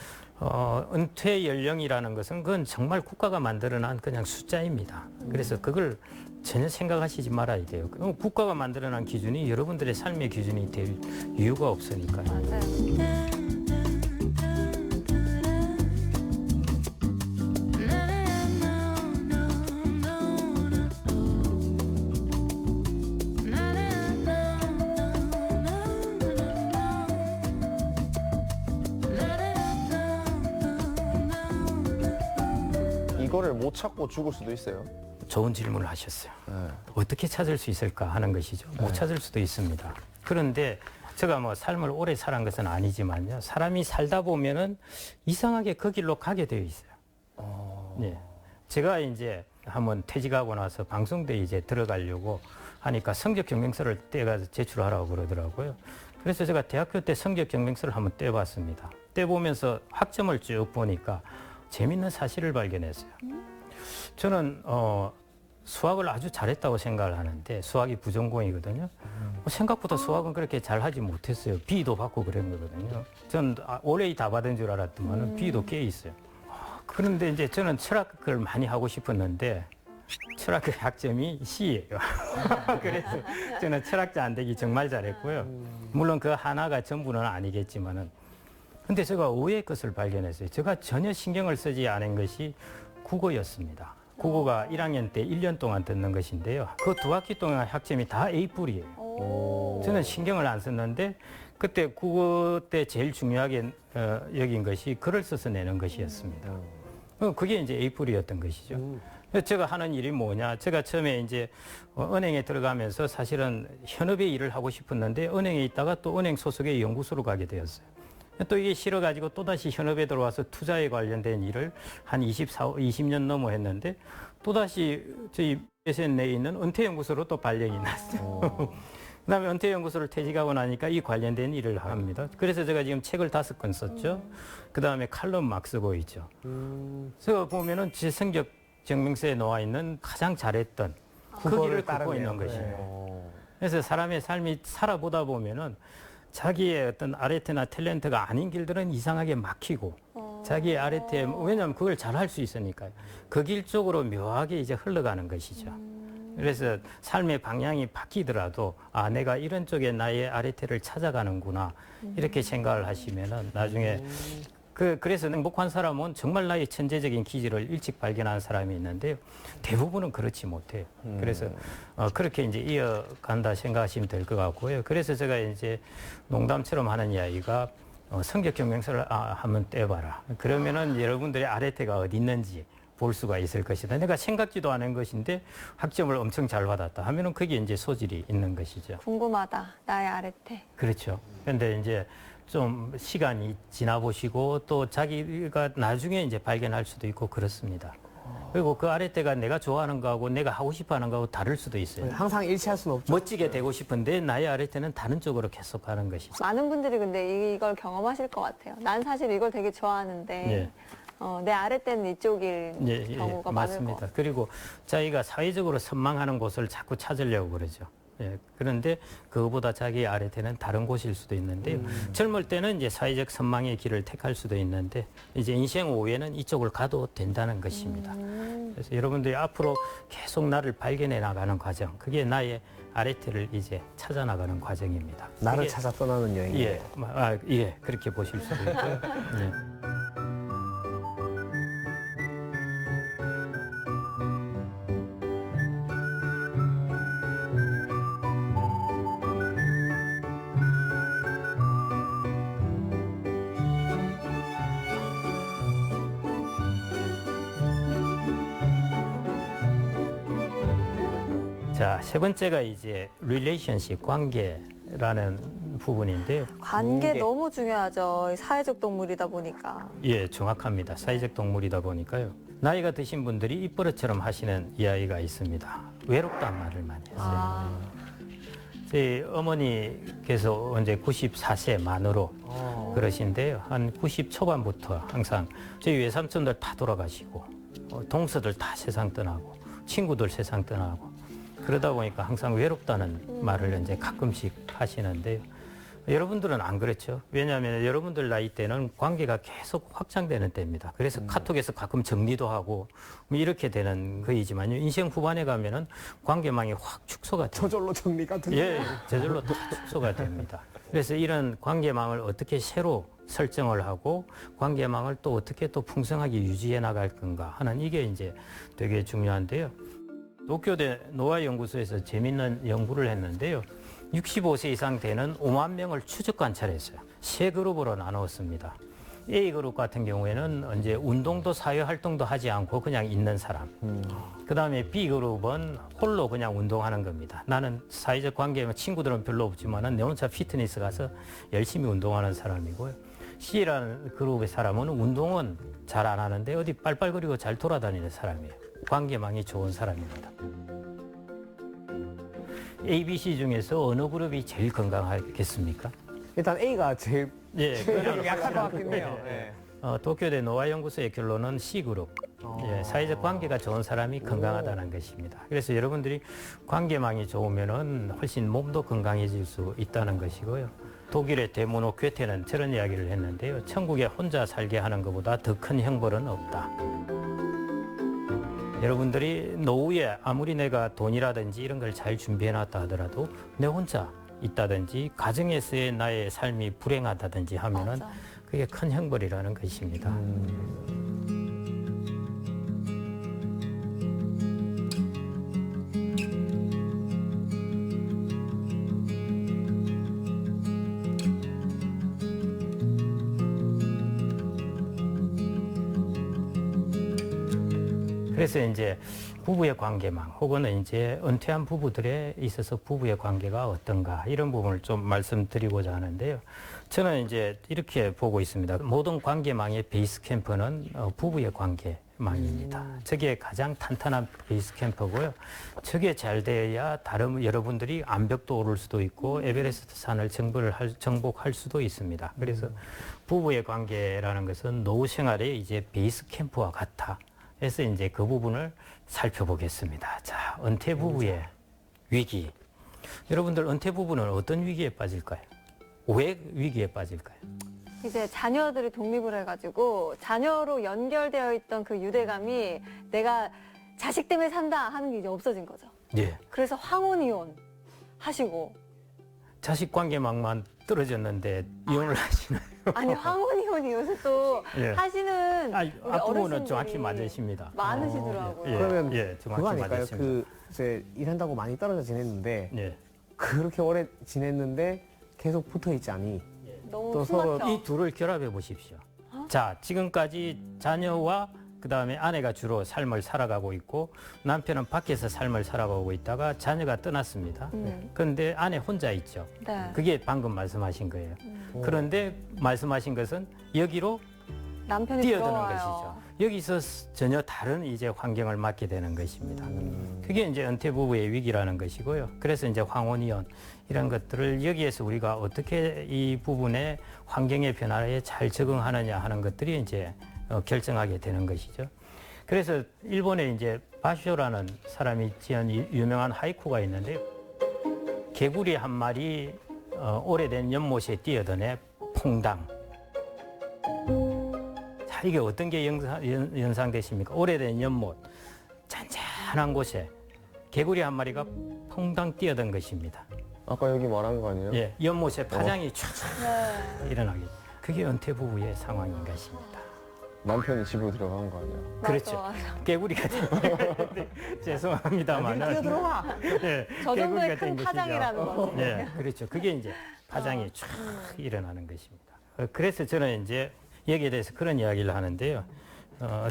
Speaker 4: 은퇴 연령이라는 것은 그건 정말 국가가 만들어낸 그냥 숫자입니다. 그래서 그걸 전혀 생각하시지 말아야 돼요. 국가가 만들어낸 기준이 여러분들의 삶의 기준이 될 이유가 없으니까요.
Speaker 1: 맞아요.
Speaker 3: 이거를 못 찾고 죽을 수도 있어요.
Speaker 4: 좋은 질문을 하셨어요.
Speaker 3: 네.
Speaker 4: 어떻게 찾을 수 있을까 하는 것이죠. 못 찾을 수도 있습니다. 그런데 제가 뭐 삶을 오래 살은 것은 아니지만요. 사람이 살다 보면은 이상하게 그 길로 가게 되어 있어요. 네. 제가 이제 한번 퇴직하고 나서 방송대에 이제 들어가려고 하니까 성적 경쟁서를 떼가서 제출하라고 그러더라고요. 그래서 제가 대학교 때 성적 경쟁서를 한번 떼봤습니다. 떼보면서 학점을 쭉 보니까 재밌는 사실을 발견했어요. 저는 수학을 아주 잘했다고 생각을 하는데 수학이 부전공이거든요. 생각보다 수학은 그렇게 잘하지 못했어요. B도 받고 그런 거거든요. 전 올해 다 받은 줄 알았더만 B도 꽤 있어요. 그런데 이제 저는 철학을 많이 하고 싶었는데 철학의 학점이 C예요. 그래서 저는 철학자 안 되기 정말 잘했고요. 물론 그 하나가 전부는 아니겠지만은 근데 제가 의외의 것을 발견했어요. 제가 전혀 신경을 쓰지 않은 것이 국어였습니다. 국어가 1학년 때 1년 동안 듣는 것인데요. 그 2학기 동안 학점이 다 A뿔이에요.
Speaker 1: 오.
Speaker 4: 저는 신경을 안 썼는데 그때 국어 때 제일 중요하게 여긴 것이 글을 써서 내는 것이었습니다. 그게 이제 A뿔이었던 것이죠. 그래서 제가 하는 일이 뭐냐. 제가 처음에 이제 은행에 들어가면서 사실은 현업의 일을 하고 싶었는데 은행에 있다가 또 은행 소속의 연구소로 가게 되었어요. 또 이게 싫어가지고 또다시 현업에 들어와서 투자에 관련된 일을 한 20년 넘어 했는데 또다시 저희 SN 내에 있는 은퇴연구소로 또 발령이 났어요. 그다음에 은퇴연구소를 퇴직하고 나니까 이 관련된 일을 합니다. 그래서 제가 지금 책을 5권 썼죠. 그다음에 칼럼 막 쓰고 있죠. 제가 보면은 제 성적 증명서에 나와 있는 가장 잘했던 그 길을 걷고 있는 것이에요. 그래서 사람의 삶이 살아보다 보면은 자기의 어떤 아레테나 탤런트가 아닌 길들은 이상하게 막히고 자기의 아레테, 왜냐하면 그걸 잘할 수 있으니까요. 그 길 쪽으로 묘하게 이제 흘러가는 것이죠. 그래서 삶의 방향이 바뀌더라도 아, 내가 이런 쪽에 나의 아레테를 찾아가는구나 이렇게 생각을 하시면은 나중에 그래서 행복한 사람은 정말 나의 천재적인 기질을 일찍 발견하는 사람이 있는데요. 대부분은 그렇지 못해요. 그래서 그렇게 이제 이어간다 생각하시면 될 것 같고요. 그래서 제가 이제 농담처럼 하는 이야기가 성격 경명서를 한번 떼봐라. 그러면은 여러분들의 아레테가 어디 있는지 볼 수가 있을 것이다. 내가 생각지도 않은 것인데 학점을 엄청 잘 받았다 하면은 그게 이제 소질이 있는 것이죠.
Speaker 1: 궁금하다. 나의 아레테.
Speaker 4: 그렇죠. 그런데 이제 좀 시간이 지나 보시고 또 자기가 나중에 이제 발견할 수도 있고 그렇습니다. 그리고 그 아랫대가 내가 좋아하는 거하고 내가 하고 싶어 하는 거하고 다를 수도 있어요.
Speaker 2: 항상 일치할 수는 없죠.
Speaker 4: 멋지게 되고 싶은데 나의 아랫대는 다른 쪽으로 계속 가는 것이죠.
Speaker 1: 많은 분들이 근데 이걸 경험하실 것 같아요. 난 사실 이걸 되게 좋아하는데
Speaker 4: 예.
Speaker 1: 내 아랫대는 이쪽일 경우가 많을 것
Speaker 4: 맞습니다. 그리고 자기가 사회적으로 선망하는 곳을 자꾸 찾으려고 그러죠. 예, 그런데 그거보다 자기 아래태는 다른 곳일 수도 있는데요. 젊을 때는 이제 사회적 선망의 길을 택할 수도 있는데 이제 인생 후에는 이쪽을 가도 된다는 것입니다. 그래서 여러분들이 앞으로 계속 나를 발견해 나가는 과정, 그게 나의 아래태를 이제 찾아 나가는 과정입니다.
Speaker 2: 나를
Speaker 4: 그게-
Speaker 2: 찾아 떠나는 여행이에요.
Speaker 4: 예, 그렇게 보실 수도 있고요. 예. 자, 세 번째가 이제 relationship, 관계라는 부분인데요.
Speaker 1: 관계 너무 중요하죠. 사회적 동물이다 보니까.
Speaker 4: 예, 정확합니다. 사회적 동물이다 보니까요. 나이가 드신 분들이 입버릇처럼 하시는 이야기가 있습니다. 외롭다는 말을 많이 했어요. 저희 어머니께서 언제 94세 만으로 그러신데요. 한 90 초반부터 항상 저희 외삼촌들 다 돌아가시고 동서들 다 세상 떠나고 친구들 세상 떠나고 그러다 보니까 항상 외롭다는 말을 이제 가끔씩 하시는데요. 여러분들은 안 그렇죠. 왜냐하면 여러분들 나이 때는 관계가 계속 확장되는 때입니다. 그래서 카톡에서 가끔 정리도 하고 뭐 이렇게 되는 거이지만요. 인생 후반에 가면은 관계망이 확 축소가 돼요.
Speaker 2: 저절로 정리가 되는.
Speaker 4: 예, 저절로 다 축소가 됩니다. 그래서 이런 관계망을 어떻게 새로 설정을 하고 관계망을 또 어떻게 또 풍성하게 유지해 나갈 건가 하는 이게 이제 되게 중요한데요. 도쿄대 노화연구소에서 재밌는 연구를 했는데요. 65세 이상 되는 5만 명을 추적 관찰했어요. 세 그룹으로 나누었습니다. A그룹 같은 경우에는 이제 운동도 사회활동도 하지 않고 그냥 있는 사람. 그 다음에 B그룹은 홀로 그냥 운동하는 겁니다. 나는 사회적 관계, 친구들은 별로 없지만은 내 혼자 피트니스 가서 열심히 운동하는 사람이고요. C라는 그룹의 사람은 운동은 잘 안 하는데 어디 빨빨거리고 잘 돌아다니는 사람이에요. 관계망이 좋은 사람입니다. A, B, C 중에서 어느 그룹이 제일 건강하겠습니까?
Speaker 2: 일단 A가 제일
Speaker 4: 예,
Speaker 2: 약할 것 같긴 해요. 예.
Speaker 4: 도쿄대 노화연구소의 결론은 C그룹. 예, 사회적 관계가 좋은 사람이 건강하다는 것입니다. 그래서 여러분들이 관계망이 좋으면은 훨씬 몸도 건강해질 수 있다는 것이고요. 독일의 데모노 괴테는 저런 이야기를 했는데요. 천국에 혼자 살게 하는 것보다 더 큰 형벌은 없다. 여러분들이 노후에 아무리 내가 돈이라든지 이런 걸 잘 준비해놨다 하더라도 내 혼자 있다든지 가정에서의 나의 삶이 불행하다든지 하면은
Speaker 1: 맞아.
Speaker 4: 그게 큰 형벌이라는 것입니다. 그래서 이제 부부의 관계망 혹은 이제 은퇴한 부부들에 있어서 부부의 관계가 어떤가 이런 부분을 좀 말씀드리고자 하는데요. 저는 이제 이렇게 보고 있습니다. 모든 관계망의 베이스 캠프는 부부의 관계망입니다. 저게 가장 탄탄한 베이스 캠프고요. 저게 잘 돼야 다른 여러분들이 암벽도 오를 수도 있고 에베레스트 산을 정복할 수도 있습니다. 그래서 부부의 관계라는 것은 노후 생활의 이제 베이스 캠프와 같아. 그래서 이제 그 부분을 살펴보겠습니다. 자, 은퇴 부부의 위기. 여러분들 은퇴 부부는 어떤 위기에 빠질까요? 왜 위기에 빠질까요?
Speaker 1: 이제 자녀들이 독립을 해가지고 자녀로 연결되어 있던 그 유대감이 내가 자식 때문에 산다 하는 게 이제 없어진 거죠.
Speaker 4: 예.
Speaker 1: 그래서 황혼이혼 하시고.
Speaker 4: 자식 관계망만 떨어졌는데 이혼을 하시나요?
Speaker 1: 아니 황혼이혼이 요새 또
Speaker 4: 예.
Speaker 1: 하시는 우리
Speaker 4: 앞부분은
Speaker 1: 어르신들이
Speaker 4: 정확히 맞으십니다.
Speaker 1: 많으시더라고요.
Speaker 4: 예.
Speaker 2: 그러면
Speaker 4: 예, 정확히
Speaker 2: 그거 아닐까요?
Speaker 4: 맞았습니다.
Speaker 2: 그 이제 일한다고 많이 떨어져 지냈는데
Speaker 4: 예.
Speaker 2: 그렇게 오래 지냈는데 계속 붙어 있지 않니?
Speaker 1: 너무
Speaker 2: 또 서로
Speaker 1: 숨막혀.
Speaker 4: 이 둘을 결합해 보십시오. 자, 지금까지 자녀와 그다음에 아내가 주로 삶을 살아가고 있고 남편은 밖에서 삶을 살아가고 있다가 자녀가 떠났습니다. 그런데 아내 혼자 있죠.
Speaker 1: 네.
Speaker 4: 그게 방금 말씀하신 거예요. 그런데 말씀하신 것은 여기로
Speaker 1: 남편이
Speaker 4: 뛰어드는
Speaker 1: 들어와요.
Speaker 4: 것이죠. 여기서 전혀 다른 이제 환경을 맞게 되는 것입니다. 그게 이제 은퇴 부부의 위기라는 것이고요. 그래서 이제 황혼이혼 이런 것들을 여기에서 우리가 어떻게 이 부분의 환경의 변화에 잘 적응하느냐 하는 것들이 이제 결정하게 되는 것이죠. 그래서 일본에 이제 바쇼라는 사람이 지은 유명한 하이쿠가 있는데요. 개구리 한 마리 오래된 연못에 뛰어드네 퐁당. 자, 이게 어떤 게 연상되십니까? 오래된 연못, 잔잔한 곳에 개구리 한 마리가 퐁당 뛰어든 것입니다.
Speaker 3: 아까 여기 말한 거 아니에요?
Speaker 4: 예, 연못에 파장이 촥
Speaker 1: 네.
Speaker 4: 일어나게. 그게 은퇴 부부의 상황인 것입니다.
Speaker 3: 남편이 집으로 들어간 거 아니에요?
Speaker 4: 그렇죠.
Speaker 1: 맞아.
Speaker 4: 개구리가 죄송합니다만.
Speaker 2: 들어와.
Speaker 4: 예,
Speaker 1: 저 정도의
Speaker 4: 개구리가
Speaker 1: 큰
Speaker 4: 된 것이죠.
Speaker 1: 파장이라는 거죠.
Speaker 4: 네, 그렇죠. 그게 이제 파장이 쫙 일어나는 것입니다. 그래서 저는 이제 여기에 대해서 그런 이야기를 하는데요.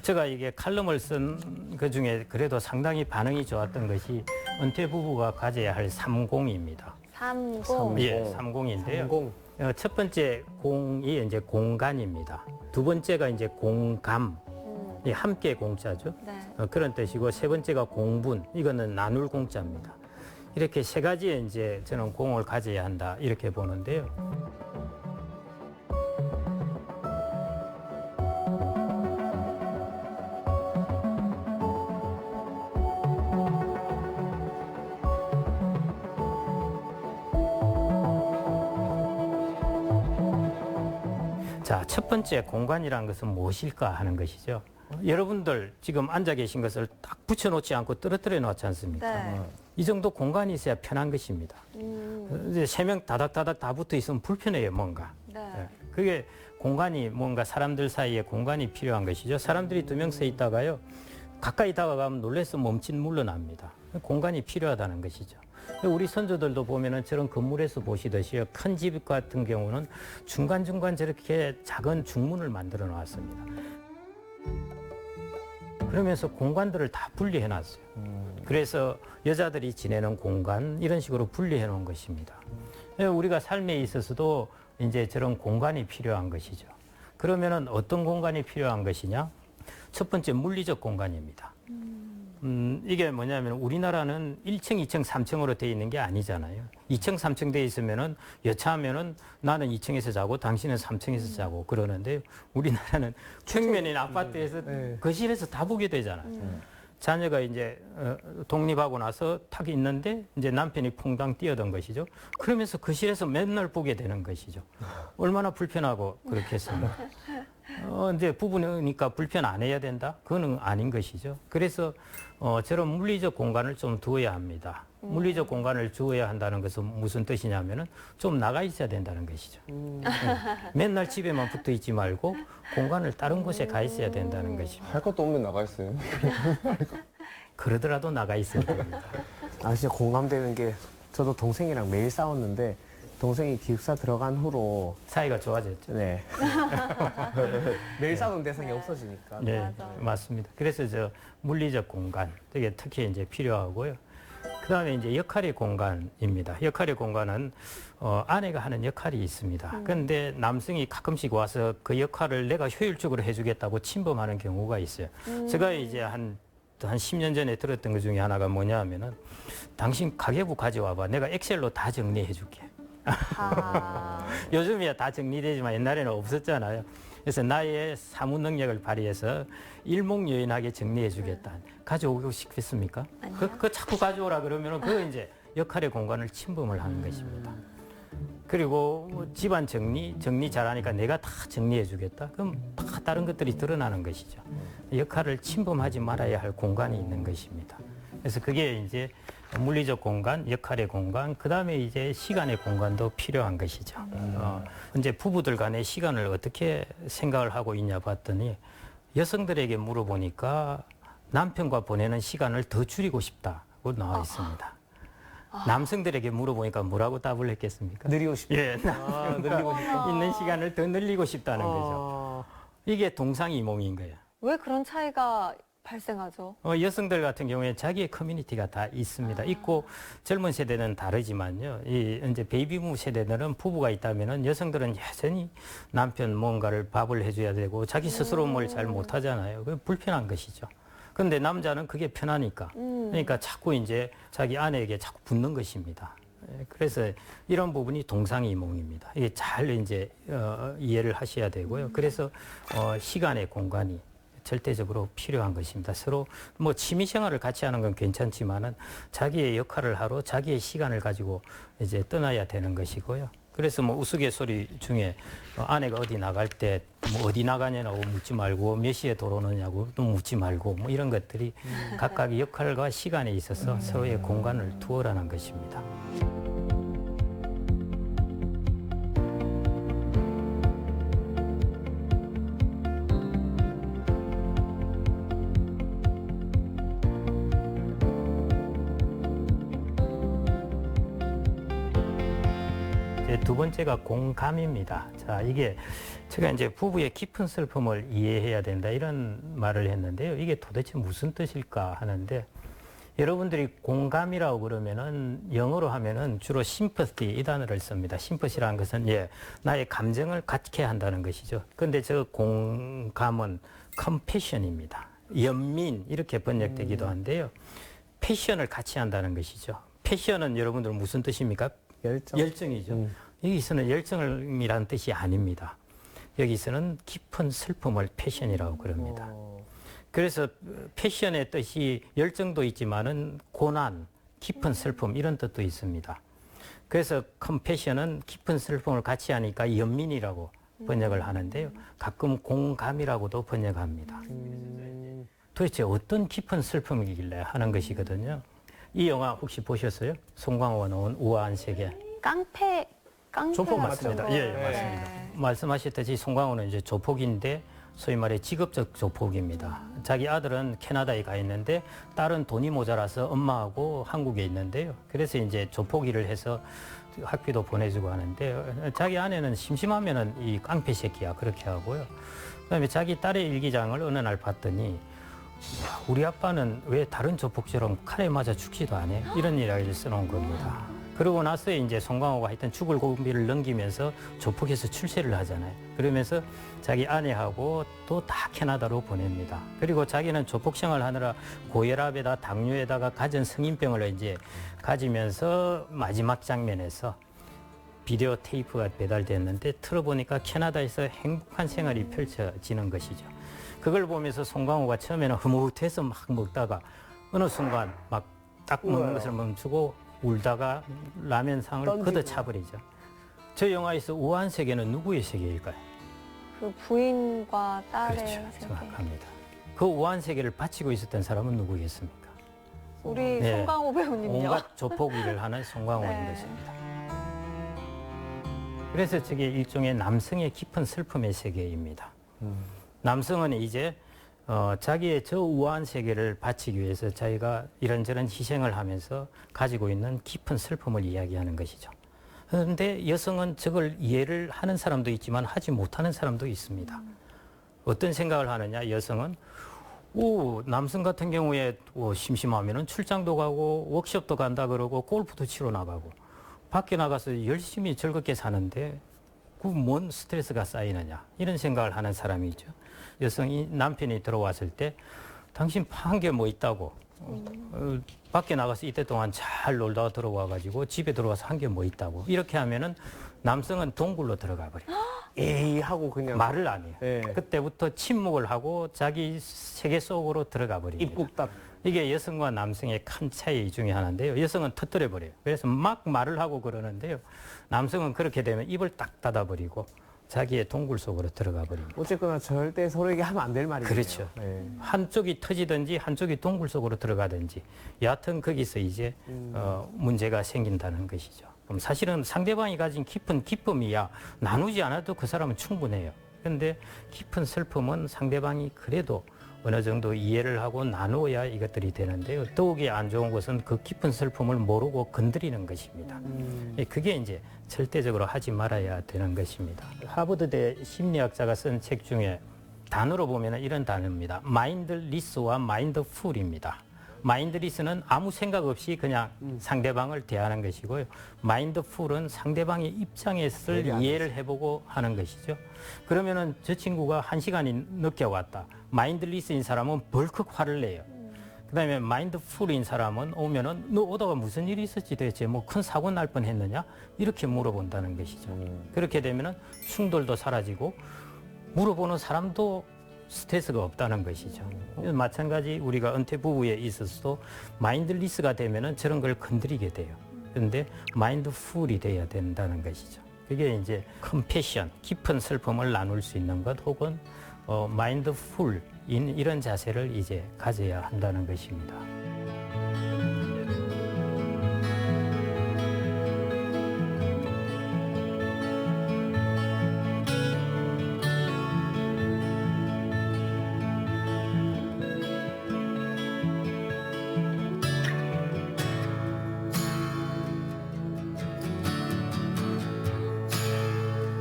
Speaker 4: 제가 이게 칼럼을 쓴 그 중에 그래도 상당히 반응이 좋았던 것이 은퇴 부부가 가져야 할 3공입니다.
Speaker 1: 30.
Speaker 4: 예, 3공인데요.
Speaker 2: 공공.
Speaker 4: 첫 번째 공이 이제 공간입니다. 두 번째가 이제 공감, 이 함께 공자죠.
Speaker 1: 네.
Speaker 4: 그런 뜻이고 세 번째가 공분, 이거는 나눌 공자입니다. 이렇게 세 가지의 이제 저는 공을 가져야 한다 이렇게 보는데요. 자, 첫 번째 공간이라는 것은 무엇일까 하는 것이죠. 여러분들 지금 앉아 계신 것을 딱 붙여놓지 않고 떨어뜨려 놓지 않습니까?
Speaker 1: 네.
Speaker 4: 이 정도 공간이 있어야 편한 것입니다. 이제 세 명 다닥다닥 다 붙어 있으면 불편해요, 뭔가.
Speaker 1: 네.
Speaker 4: 예. 그게 공간이 뭔가 사람들 사이에 공간이 필요한 것이죠. 사람들이 두 명 서 있다가요, 가까이 다가가면 놀라서 멈칫 물러납니다. 공간이 필요하다는 것이죠. 우리 선조들도 보면은 저런 건물에서 보시듯이요, 큰 집 같은 경우는 중간중간 저렇게 작은 중문을 만들어 놨습니다. 그러면서 공간들을 다 분리해 놨어요. 그래서 여자들이 지내는 공간, 이런 식으로 분리해 놓은 것입니다. 우리가 삶에 있어서도 이제 저런 공간이 필요한 것이죠. 그러면은 어떤 공간이 필요한 것이냐? 첫 번째 물리적 공간입니다. 이게 뭐냐면 우리나라는 1층, 2층, 3층으로 되어 있는 게 아니잖아요. 2층, 3층 되어 있으면은 여차하면은 나는 2층에서 자고 당신은 3층에서 자고 그러는데 우리나라는 평면인 아파트에서
Speaker 2: 네.
Speaker 4: 거실에서 다 보게 되잖아요. 자녀가 이제 독립하고 나서 탁 있는데 이제 남편이 퐁당 뛰어든 것이죠. 그러면서 거실에서 맨날 보게 되는 것이죠. 얼마나 불편하고 그렇겠습니까? 이제 부부니까 불편 안 해야 된다? 그거는 아닌 것이죠. 그래서 저런 물리적 공간을 좀 두어야 합니다. 물리적 공간을 주어야 한다는 것은 무슨 뜻이냐면은 좀 나가 있어야 된다는 것이죠. 맨날 집에만 붙어 있지 말고 공간을 다른 곳에 가 있어야 된다는 것입니다.
Speaker 3: 할 것도 없는 나가 있어요.
Speaker 4: 그러더라도 나가 있어야 됩니다.
Speaker 2: 아, 진짜 공감되는 게 저도 동생이랑 매일 싸웠는데 동생이 기숙사 들어간 후로
Speaker 4: 사이가 좋아졌죠.
Speaker 2: 네. 매일 싸우는 대상이 없어지니까.
Speaker 4: 네,
Speaker 1: 맞아요.
Speaker 4: 맞습니다. 그래서 저 물리적 공간, 되게 특히 이제 필요하고요. 그 다음에 이제 역할의 공간입니다. 역할의 공간은 아내가 하는 역할이 있습니다. 그런데 남성이 가끔씩 와서 그 역할을 내가 효율적으로 해주겠다고 침범하는 경우가 있어요. 제가 이제 한 10년 전에 들었던 것 중에 하나가 뭐냐 하면은 당신 가계부 가져와봐. 내가 엑셀로 다 정리해 줄게.
Speaker 1: 아,
Speaker 4: 요즘이야 다 정리되지만 옛날에는 없었잖아요. 그래서 나의 사무 능력을 발휘해서 일목요연하게 정리해 주겠다. 가져오고 싶겠습니까?
Speaker 1: 아니요.
Speaker 4: 그거 자꾸 가져오라 그러면은 그거 이제 역할의 공간을 침범을 하는 것입니다. 그리고 뭐 집안 정리 잘하니까 내가 다 정리해 주겠다. 그럼 다 다른 것들이 드러나는 것이죠. 역할을 침범하지 말아야 할 공간이 있는 것입니다. 그래서 그게 이제 물리적 공간, 역할의 공간, 그 다음에 이제 시간의 공간도 필요한 것이죠. 이제 부부들 간의 시간을 어떻게 생각을 하고 있냐 봤더니 여성들에게 물어보니까 남편과 보내는 시간을 더 줄이고 싶다고 나와 있습니다. 남성들에게 물어보니까 뭐라고 답을 했겠습니까?
Speaker 2: 늘리고 싶다.
Speaker 4: 예,
Speaker 2: 아, 늘리고 싶다.
Speaker 4: 있는 시간을 더 늘리고 싶다는 거죠.
Speaker 2: 어,
Speaker 4: 이게 동상이몽인 거예요.
Speaker 1: 왜 그런 차이가 발생하죠?
Speaker 4: 여성들 같은 경우에 자기의 커뮤니티가 다 있습니다. 있고 젊은 세대는 다르지만요. 이 이제 베이비붐 세대들은 부부가 있다면은 여성들은 여전히 남편 뭔가를 밥을 해줘야 되고 자기 스스로 뭘 잘 못하잖아요. 그 불편한 것이죠. 그런데 남자는 그게 편하니까. 그러니까 자꾸 이제 자기 아내에게 자꾸 붙는 것입니다. 그래서 이런 부분이 동상이몽입니다. 이게 잘 이제 이해를 하셔야 되고요. 그래서 시간의 공간이 절대적으로 필요한 것입니다. 서로 뭐 취미 생활을 같이 하는 건 괜찮지만은 자기의 역할을 하러 자기의 시간을 가지고 이제 떠나야 되는 것이고요. 그래서 뭐 우스갯소리 중에 아내가 어디 나갈 때 뭐 어디 나가냐고 묻지 말고 몇 시에 돌아오느냐고 또 묻지 말고 뭐 이런 것들이 각각의 역할과 시간에 있어서 서로의 공간을 두어라는 것입니다. 두 번째가 공감입니다. 자, 이게 제가 이제 부부의 깊은 슬픔을 이해해야 된다 이런 말을 했는데요. 이게 도대체 무슨 뜻일까 하는데 여러분들이 공감이라고 그러면은 영어로 하면은 주로 sympathy 이 단어를 씁니다. sympathy라는 것은 나의 감정을 갖게 한다는 것이죠. 그런데 저 공감은 compassion입니다. 연민 이렇게 번역되기도 한데요. 패션을 같이 한다는 것이죠. 패션은 여러분들 무슨 뜻입니까? 열정이죠. 여기서는 열정이라는 뜻이 아닙니다. 여기서는 깊은 슬픔을 패션이라고 그럽니다. 그래서 패션의 뜻이 열정도 있지만은 고난, 깊은 슬픔 이런 뜻도 있습니다. 그래서 컴패션은 깊은 슬픔을 같이 하니까 연민이라고 번역을 하는데요. 가끔 공감이라고도 번역합니다. 도대체 어떤 깊은 슬픔이길래 하는 것이거든요. 이 영화 혹시 보셨어요? 송강호가 나온 우아한 세계.
Speaker 1: 깡패
Speaker 4: 조폭 맞습니다.
Speaker 1: 같은 거.
Speaker 4: 예, 맞습니다. 말씀하셨듯이 송강호는 이제 조폭인데 소위 말해 직업적 조폭입니다. 자기 아들은 캐나다에 가 있는데 딸은 돈이 모자라서 엄마하고 한국에 있는데요. 그래서 이제 조폭 일을 해서 학비도 보내주고 하는데 자기 아내는 심심하면은 이 깡패 새끼야 그렇게 하고요. 그다음에 자기 딸의 일기장을 어느 날 봤더니 우리 아빠는 왜 다른 조폭처럼 칼에 맞아 죽지도 않아? 이런 이야기를 써놓은 겁니다. 그러고 나서 이제 송강호가 하여튼 죽을 고비를 넘기면서 조폭에서 출세를 하잖아요. 그러면서 자기 아내하고 또 다 캐나다로 보냅니다. 그리고 자기는 조폭 생활 하느라 고혈압에다 당뇨에다가 가진 성인병을 이제 가지면서 마지막 장면에서 비디오 테이프가 배달됐는데 틀어보니까 캐나다에서 행복한 생활이 펼쳐지는 것이죠. 그걸 보면서 송강호가 처음에는 흐뭇해서 막 먹다가 어느 순간 막 딱 먹는 것을 멈추고 울다가 라면상을 걷어차버리죠. 저 영화에서 우아한 세계는 누구의 세계일까요?
Speaker 1: 그 부인과 딸의
Speaker 4: 그렇죠.
Speaker 1: 세계.
Speaker 4: 정확합니다. 그 우아한 세계를 바치고 있었던 사람은 누구겠습니까?
Speaker 1: 우리
Speaker 4: 네.
Speaker 1: 송강호 배우님요.
Speaker 4: 온갖 조폭 일을 하는 송강호인
Speaker 1: 네.
Speaker 4: 것입니다. 그래서 저게 일종의 남성의 깊은 슬픔의 세계입니다. 남성은 이제 자기의 저 우아한 세계를 바치기 위해서 자기가 이런저런 희생을 하면서 가지고 있는 깊은 슬픔을 이야기하는 것이죠. 그런데 여성은 저걸 이해를 하는 사람도 있지만 하지 못하는 사람도 있습니다. 어떤 생각을 하느냐, 여성은 남성 같은 경우에 심심하면 출장도 가고 워크숍도 간다 그러고 골프도 치러 나가고 밖에 나가서 열심히 즐겁게 사는데 그 뭔 스트레스가 쌓이느냐, 이런 생각을 하는 사람이죠. 여성이 남편이 들어왔을 때 당신 한 게 뭐 있다고 밖에 나가서 이때 동안 잘 놀다가 들어와가지고 집에 들어와서 한 게 뭐 있다고 이렇게 하면은 남성은 동굴로 들어가 버려요.
Speaker 2: 에이 하고 그냥
Speaker 4: 말을 안 해요.
Speaker 2: 네.
Speaker 4: 그때부터 침묵을 하고 자기 세계 속으로 들어가 버립니다.
Speaker 2: 입국답.
Speaker 4: 이게 여성과 남성의 큰 차이 중에 하나인데요. 여성은 터뜨려 버려요. 그래서 막 말을 하고 그러는데요. 남성은 그렇게 되면 입을 딱 닫아버리고 자기의 동굴 속으로 들어가 버립니다.
Speaker 2: 어쨌거나 절대 서로에게 하면 안 될 말이에요.
Speaker 4: 그렇죠.
Speaker 2: 네.
Speaker 4: 한쪽이 터지든지 한쪽이 동굴 속으로 들어가든지 여하튼 거기서 이제 문제가 생긴다는 것이죠. 그럼 사실은 상대방이 가진 깊은 기쁨이야 나누지 않아도 그 사람은 충분해요. 그런데 깊은 슬픔은 상대방이 그래도 어느 정도 이해를 하고 나누어야 이것들이 되는데요. 더욱이 안 좋은 것은 그 깊은 슬픔을 모르고 건드리는 것입니다. 그게 이제 절대적으로 하지 말아야 되는 것입니다. 하버드대 심리학자가 쓴 책 중에 단어로 보면 이런 단어입니다. 마인드리스와 마인드풀입니다. 마인드리스는 아무 생각 없이 그냥 상대방을 대하는 것이고요. 마인드풀은 상대방의 입장에서 이해를 해보고 하는 것이죠. 그러면은 저 친구가 1시간이 늦게 왔다. 마인드리스인 사람은 벌컥 화를 내요. 그다음에 마인드풀인 사람은 오면은 너 오다가 무슨 일이 있었지 대체 뭐 큰 사고 날 뻔했느냐 이렇게 물어본다는 것이죠. 그렇게 되면은 충돌도 사라지고 물어보는 사람도 스트레스가 없다는 것이죠. 마찬가지 우리가 은퇴 부부에 있어서도 마인드리스가 되면은 저런 걸 건드리게 돼요. 그런데 마인드풀이 돼야 된다는 것이죠. 그게 이제 컴패션, 깊은 슬픔을 나눌 수 있는 것 혹은 마인드풀인 이런 자세를 이제 가져야 한다는 것입니다.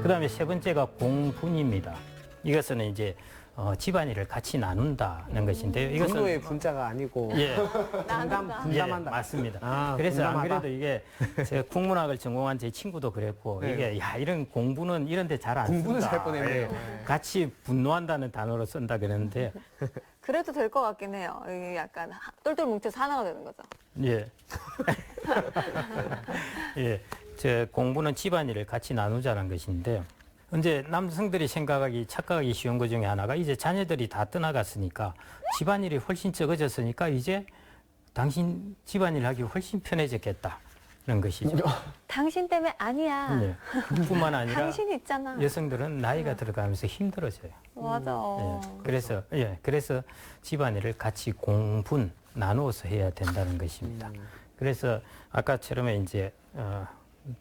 Speaker 4: 그다음에 세 번째가 공분입니다. 이것은 이제 집안일을 같이 나눈다는 것인데요. 이것은
Speaker 2: 분노의 분자가 아니고
Speaker 4: 예,
Speaker 2: 분담한다.
Speaker 4: 맞습니다.
Speaker 2: 아,
Speaker 4: 그래서 안
Speaker 2: 분담하다.
Speaker 4: 그래도 이게 제가 국문학을 전공한 제 친구도 그랬고
Speaker 2: 네.
Speaker 4: 이게 이런 공부는 이런 데 잘 안 쓴다.
Speaker 2: 공부는 잘 뻔했네요.
Speaker 4: 예, 같이 분노한다는 단어로 쓴다 그랬는데
Speaker 1: 그래도 될 것 같긴 해요. 이게 약간 똘똘 뭉쳐서 하나가 되는 거죠.
Speaker 4: 예. 예. 저 공부는 집안일을 같이 나누자는 것인데 이제 남성들이 생각하기 착각하기 쉬운 것 중에 하나가 이제 자녀들이 다 떠나갔으니까 집안일이 훨씬 적어졌으니까 이제 당신 집안일 하기 훨씬 편해졌겠다는 것이죠.
Speaker 1: 당신 때문에 아니야.
Speaker 4: 네. 뿐만 아니라
Speaker 1: 당신이 있잖아.
Speaker 4: 여성들은 나이가 들어가면서 힘들어져요.
Speaker 1: 맞아.
Speaker 4: 그래서 집안일을 같이 공분 나누어서 해야 된다는 것입니다. 그래서 아까처럼 이제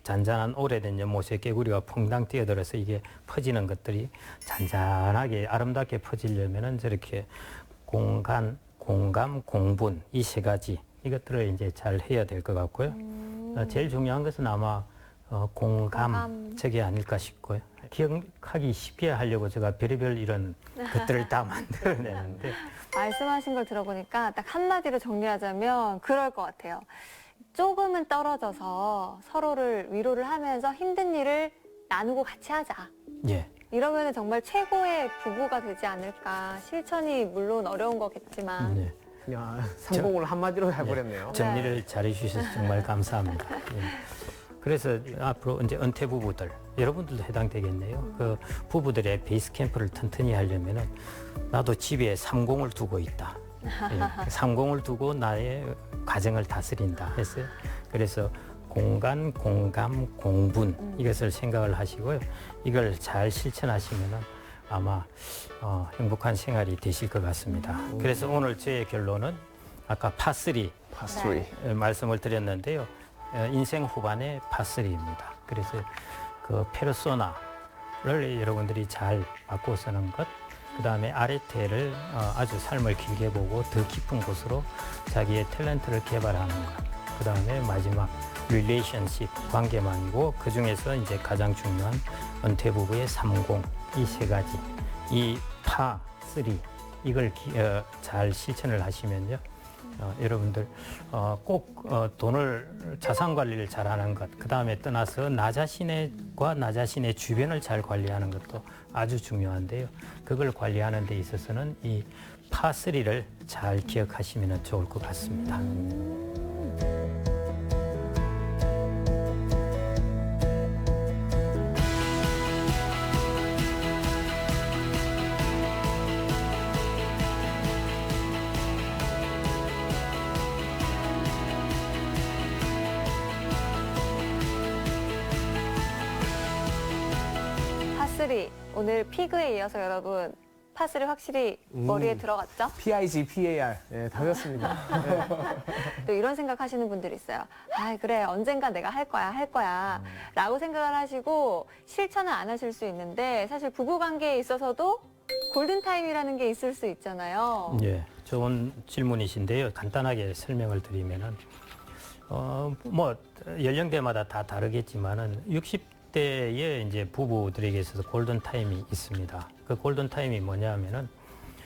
Speaker 4: 잔잔한 오래된 연못에 개구리가 퐁당 뛰어들어서 이게 퍼지는 것들이 잔잔하게 아름답게 퍼지려면은 저렇게 공간, 공감, 공분 이 세 가지 이것들을 이제 잘 해야 될 것 같고요. 제일 중요한 것은 아마 공감 저게 아닐까 싶고요. 기억하기 쉽게 하려고 제가 별의별 이런 것들을 다 만들어내는데
Speaker 1: 말씀하신 걸 들어보니까 딱 한마디로 정리하자면 그럴 것 같아요. 조금은 떨어져서 서로를 위로를 하면서 힘든 일을 나누고 같이 하자.
Speaker 4: 예.
Speaker 1: 이러면 정말 최고의 부부가 되지 않을까. 실천이 물론 어려운 거겠지만.
Speaker 4: 네.
Speaker 2: 그냥 성공을 한마디로 해버렸네요.
Speaker 4: 정리를 잘해 주셔서 정말 감사합니다. 예. 그래서 앞으로 이제 은퇴 부부들 여러분들도 해당되겠네요. 그 부부들의 베이스 캠프를 튼튼히 하려면은 나도 집에 3공을 두고 있다. 예. 3공을 두고 나의 가정을 다스린다 했어요. 그래서 공간, 공감, 공분 이것을 생각을 하시고요. 이걸 잘 실천하시면은 아마 행복한 생활이 되실 것 같습니다. 그래서 오늘 저의 결론은 아까 파3
Speaker 3: 파스리.
Speaker 4: 말씀을 드렸는데요. 인생 후반의 파스리입니다. 그래서 그 페르소나를 여러분들이 잘 바꿔 쓰는 것, 그 다음에 아레테를 아주 삶을 길게 보고 더 깊은 곳으로 자기의 탤런트를 개발하는 것, 그 다음에 마지막 릴레이션십, 관계망이고 그 중에서 이제 가장 중요한 은퇴 부부의 30, 이 세 가지, 이 파3 이걸 잘 실천을 하시면요. 여러분들 꼭 돈을 자산 관리를 잘하는 것, 그 다음에 떠나서 나 자신의 주변을 잘 관리하는 것도 아주 중요한데요. 그걸 관리하는 데 있어서는 이 파3를 잘 기억하시면 좋을 것 같습니다.
Speaker 1: 파3 오늘 피그에 이어서 여러분 파3 확실히 머리에 들어갔죠?
Speaker 2: PIG, PAR 다 배웠습니다.
Speaker 1: 또 이런 생각하시는 분들이 있어요. 아 그래 언젠가 내가 할 거야 라고 생각을 하시고 실천을 안 하실 수 있는데 사실 부부관계에 있어서도 골든타임이라는 게 있을 수 있잖아요.
Speaker 4: 예, 좋은 질문이신데요. 간단하게 설명을 드리면은 뭐 연령대마다 다 다르겠지만은 60대의 이제 부부들에게 있어서 골든 타임이 있습니다. 그 골든 타임이 뭐냐면은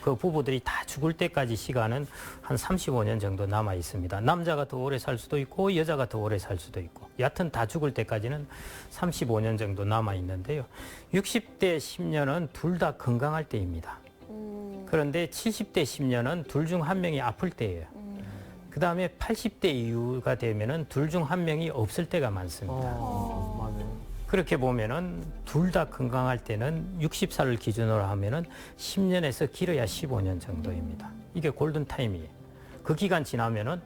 Speaker 4: 그 부부들이 다 죽을 때까지 시간은 한 35년 정도 남아 있습니다. 남자가 더 오래 살 수도 있고 여자가 더 오래 살 수도 있고 여하튼 다 죽을 때까지는 35년 정도 남아 있는데요. 60대 10년은 둘 다 건강할 때입니다. 그런데 70대 10년은 둘 중 한 명이 아플 때예요. 그 다음에 80대 이후가 되면은 둘 중 한 명이 없을 때가 많습니다.
Speaker 2: 맞아요.
Speaker 4: 그렇게 보면은 둘 다 건강할 때는 60살을 기준으로 하면은 10년에서 길어야 15년 정도입니다. 이게 골든 타임이에요. 그 기간 지나면은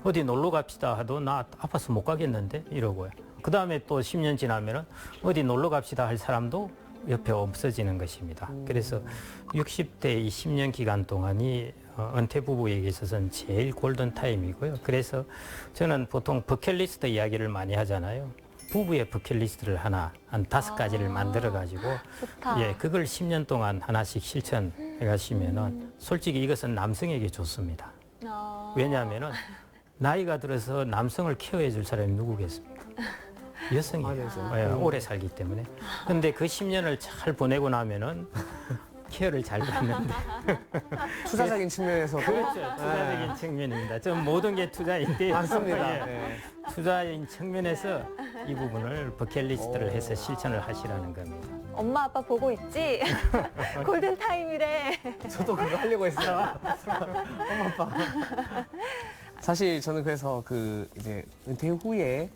Speaker 4: 어디 놀러 갑시다 하도 나 아파서 못 가겠는데 이러고요. 그 다음에 또 10년 지나면은 어디 놀러 갑시다 할 사람도 옆에 없어지는 것입니다. 그래서 60대 이 10년 기간 동안이 은퇴 부부에게 있어서는 제일 골든 타임이고요. 그래서 저는 보통 버킷리스트 이야기를 많이 하잖아요. 부부의 버킷리스트를 한 5가지를 만들어가지고,
Speaker 1: 좋다.
Speaker 4: 예, 그걸 10년 동안 하나씩 실천해 가시면은 솔직히 이것은 남성에게 좋습니다. 왜냐하면은 나이가 들어서 남성을 케어해 줄 사람이 누구겠습니까? 여성이에요. 예, 오래 살기 때문에. 근데 그 10년을 잘 보내고 나면은 케어를 잘 받는데.
Speaker 2: 투자적인 측면에서
Speaker 4: 그렇죠. 투자적인 측면입니다. 좀 모든 게 투자인데요.
Speaker 2: 맞습니다.
Speaker 4: 예.
Speaker 2: 네.
Speaker 4: 투자인 측면에서 이 부분을 버킷리스트를 해서 실천을 하시라는 겁니다.
Speaker 1: 엄마 아빠 보고 있지? 골든타임이래.
Speaker 2: 저도 그거 하려고 했어요. 엄마 아빠. 사실 저는 그래서 그 이제 은퇴 후에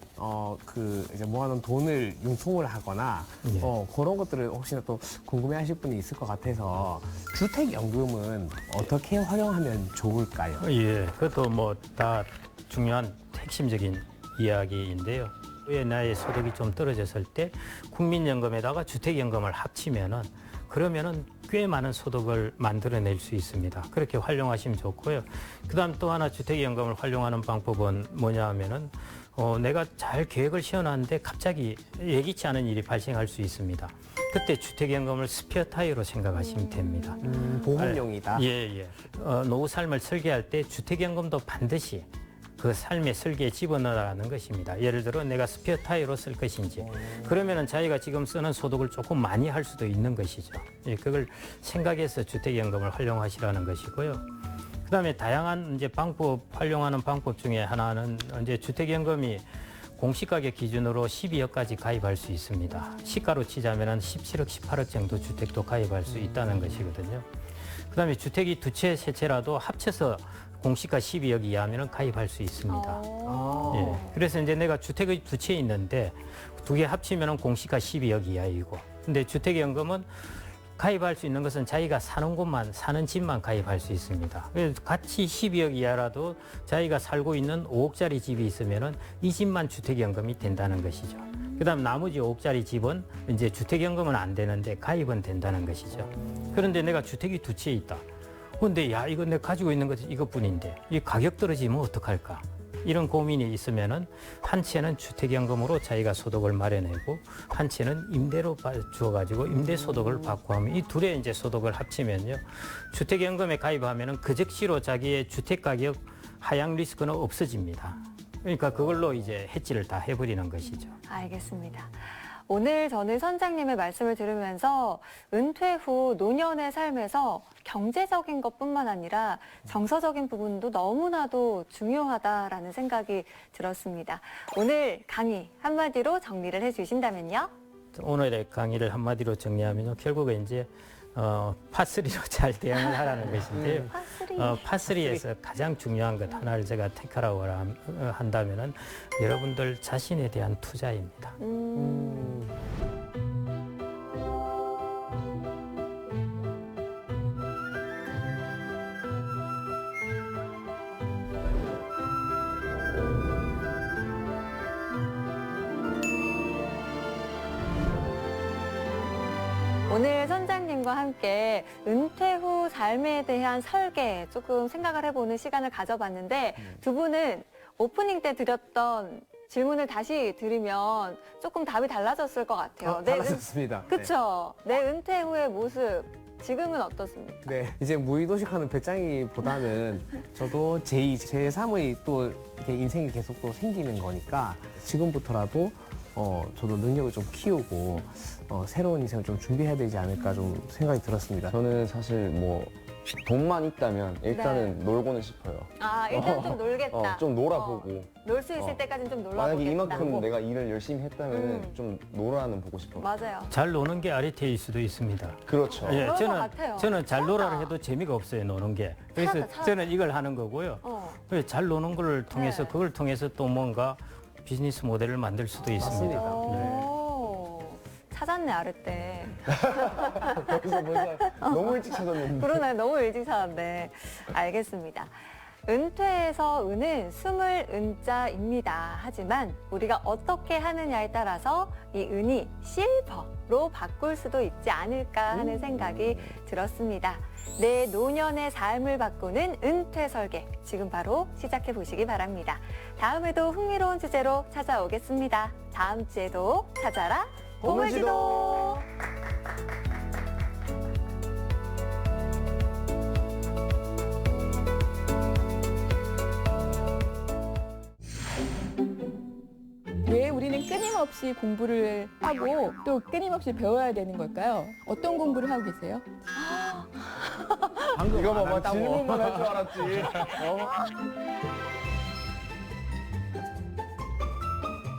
Speaker 2: 그 이제 모아놓은 돈을 융통을 하거나
Speaker 4: 예.
Speaker 2: 그런 것들을 혹시나 또 궁금해하실 분이 있을 것 같아서 주택연금은 어떻게 활용하면 좋을까요?
Speaker 4: 예, 그것도 뭐 다 중요한 핵심적인 이야기인데요. 왜 나의 소득이 좀 떨어졌을 때 국민연금에다가 주택연금을 합치면은 그러면은 꽤 많은 소득을 만들어낼 수 있습니다. 그렇게 활용하시면 좋고요. 그다음 또 하나 주택연금을 활용하는 방법은 뭐냐 하면은 내가 잘 계획을 세워놨는데 갑자기 예기치 않은 일이 발생할 수 있습니다. 그때 주택연금을 스페어 타이어로 생각하시면 됩니다.
Speaker 2: 보험용이다.
Speaker 4: 예, 예. 노후 삶을 설계할 때 주택연금도 반드시 그 삶의 설계에 집어넣으라는 것입니다. 예를 들어 내가 스페어 타이어로 쓸 것인지 그러면은 자기가 지금 쓰는 소득을 조금 많이 할 수도 있는 것이죠. 예, 그걸 생각해서 주택연금을 활용하시라는 것이고요. 그다음에 다양한 이제 방법 활용하는 방법 중에 하나는 이제 주택연금이 공시가격 기준으로 12억까지 가입할 수 있습니다. 시가로 치자면은 17억, 18억 정도 주택도 가입할 수 있다는 것이거든요. 그다음에 주택이 두 채, 세 채라도 합쳐서 공시가 12억 이하면 가입할 수 있습니다. 예. 그래서 이제 내가 주택이 두 채 있는데 두 개 합치면 공시가 12억 이하이고, 근데 주택연금은 가입할 수 있는 것은 자기가 사는 곳만, 사는 집만 가입할 수 있습니다. 그래서 같이 12억 이하라도 자기가 살고 있는 5억짜리 집이 있으면은 이 집만 주택연금이 된다는 것이죠. 그다음 나머지 5억짜리 집은 이제 주택연금은 안 되는데 가입은 된다는 것이죠. 그런데 내가 주택이 두 채 있다. 근데 야, 이거 내가 가지고 있는 것이 이것뿐인데 이 가격 떨어지면 어떡할까? 이런 고민이 있으면은 한 채는 주택연금으로 자기가 소득을 마련하고 한 채는 임대로 주어가지고 임대 소득을 받고 하면 이 둘의 이제 소득을 합치면요 주택연금에 가입하면은 그 즉시로 자기의 주택 가격 하향 리스크는 없어집니다. 그러니까 그걸로 이제 해지를 다 해버리는 것이죠.
Speaker 1: 알겠습니다. 오늘 저는 선장님의 말씀을 들으면서 은퇴 후 노년의 삶에서 경제적인 것뿐만 아니라 정서적인 부분도 너무나도 중요하다라는 생각이 들었습니다. 오늘 강의 한마디로 정리를 해주신다면요?
Speaker 4: 오늘의 강의를 한마디로 정리하면요 결국에 이제 파3로 잘 대응을 하라는 것인데요. 파3에서 가장 중요한 것 하나를 제가 택하라고 한다면은 여러분들 자신에 대한 투자입니다.
Speaker 1: 오늘 선장님과 함께 은퇴 후 삶에 대한 설계 조금 생각을 해보는 시간을 가져봤는데 두 분은 오프닝 때 드렸던 질문을 다시 드리면 조금 답이 달라졌을 것 같아요.
Speaker 2: 달라졌습니다.
Speaker 1: 그렇죠. 내 은퇴 후의 모습 지금은 어떻습니까?
Speaker 2: 네. 이제 무의도식하는 배짱이보다는 저도 제2, 제3의 또 이렇게 인생이 계속 또 생기는 거니까 지금부터라도 저도 능력을 좀 키우고 새로운 인생을 좀 준비해야 되지 않을까 좀 생각이 들었습니다.
Speaker 3: 저는 사실 뭐 돈만 있다면 일단은 놀고는 싶어요.
Speaker 1: 아, 일단 좀 놀겠다.
Speaker 3: 좀 놀아보고.
Speaker 1: 놀 수 있을 때까지는 좀 놀아보겠다.
Speaker 3: 만약에 이만큼 내가 일을 열심히 했다면 좀 놀아는 보고 싶어요.
Speaker 1: 맞아요.
Speaker 4: 잘 노는 게 아리테일 수도 있습니다.
Speaker 3: 그렇죠.
Speaker 4: 예,
Speaker 1: 그럴 것 같아요.
Speaker 4: 저는 잘 놀아라
Speaker 1: 찾았다.
Speaker 4: 해도 재미가 없어요, 노는 게. 그래서
Speaker 1: 찾았다.
Speaker 4: 저는 이걸 하는 거고요. 그래서 잘 노는 걸 통해서
Speaker 1: 네.
Speaker 4: 그걸 통해서 또 뭔가 비즈니스 모델을 만들 수도 있습니다.
Speaker 2: 맞습니다.
Speaker 1: 오, 찾았네, 아르떼.
Speaker 3: 벌써 너무 일찍 찾았는데.
Speaker 1: 그러네, 너무 일찍 찾았네. 알겠습니다. 은퇴에서 은은 숨을 은자입니다. 하지만 우리가 어떻게 하느냐에 따라서 이 은이 실버로 바꿀 수도 있지 않을까 하는 생각이 들었습니다. 내 노년의 삶을 바꾸는 은퇴 설계, 지금 바로 시작해 보시기 바랍니다. 다음에도 흥미로운 주제로 찾아오겠습니다. 다음 주에도 찾아라 보물지도.
Speaker 5: 왜 우리는 끊임없이 공부를 하고 또 끊임없이 배워야 되는 걸까요? 어떤 공부를 하고 계세요?
Speaker 2: 방금
Speaker 3: 이거
Speaker 2: 안
Speaker 3: 봐봐,
Speaker 2: 한다고.
Speaker 3: 질문만 할 줄 알았지.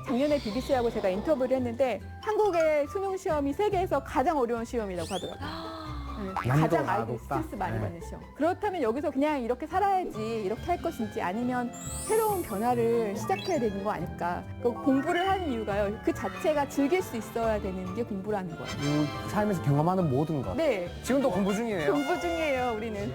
Speaker 5: 작년에 BBC하고 제가 인터뷰를 했는데 한국의 수능 시험이 세계에서 가장 어려운 시험이라고 하더라고요. 네,
Speaker 2: 난이도가
Speaker 5: 가장 아이들이
Speaker 2: 높다.
Speaker 5: 스트레스 많이
Speaker 2: 네.
Speaker 5: 받는 시험. 그렇다면 여기서 그냥 이렇게 살아야지 이렇게 할 것인지 아니면 새로운 변화를 시작해야 되는 거 아닐까. 그 공부를 하는 이유가요. 그 자체가 즐길 수 있어야 되는 게 공부라는 거예요.
Speaker 2: 삶에서 경험하는 모든 것.
Speaker 5: 네,
Speaker 2: 지금도 공부 중이네요.
Speaker 5: 공부 중이에요 우리는.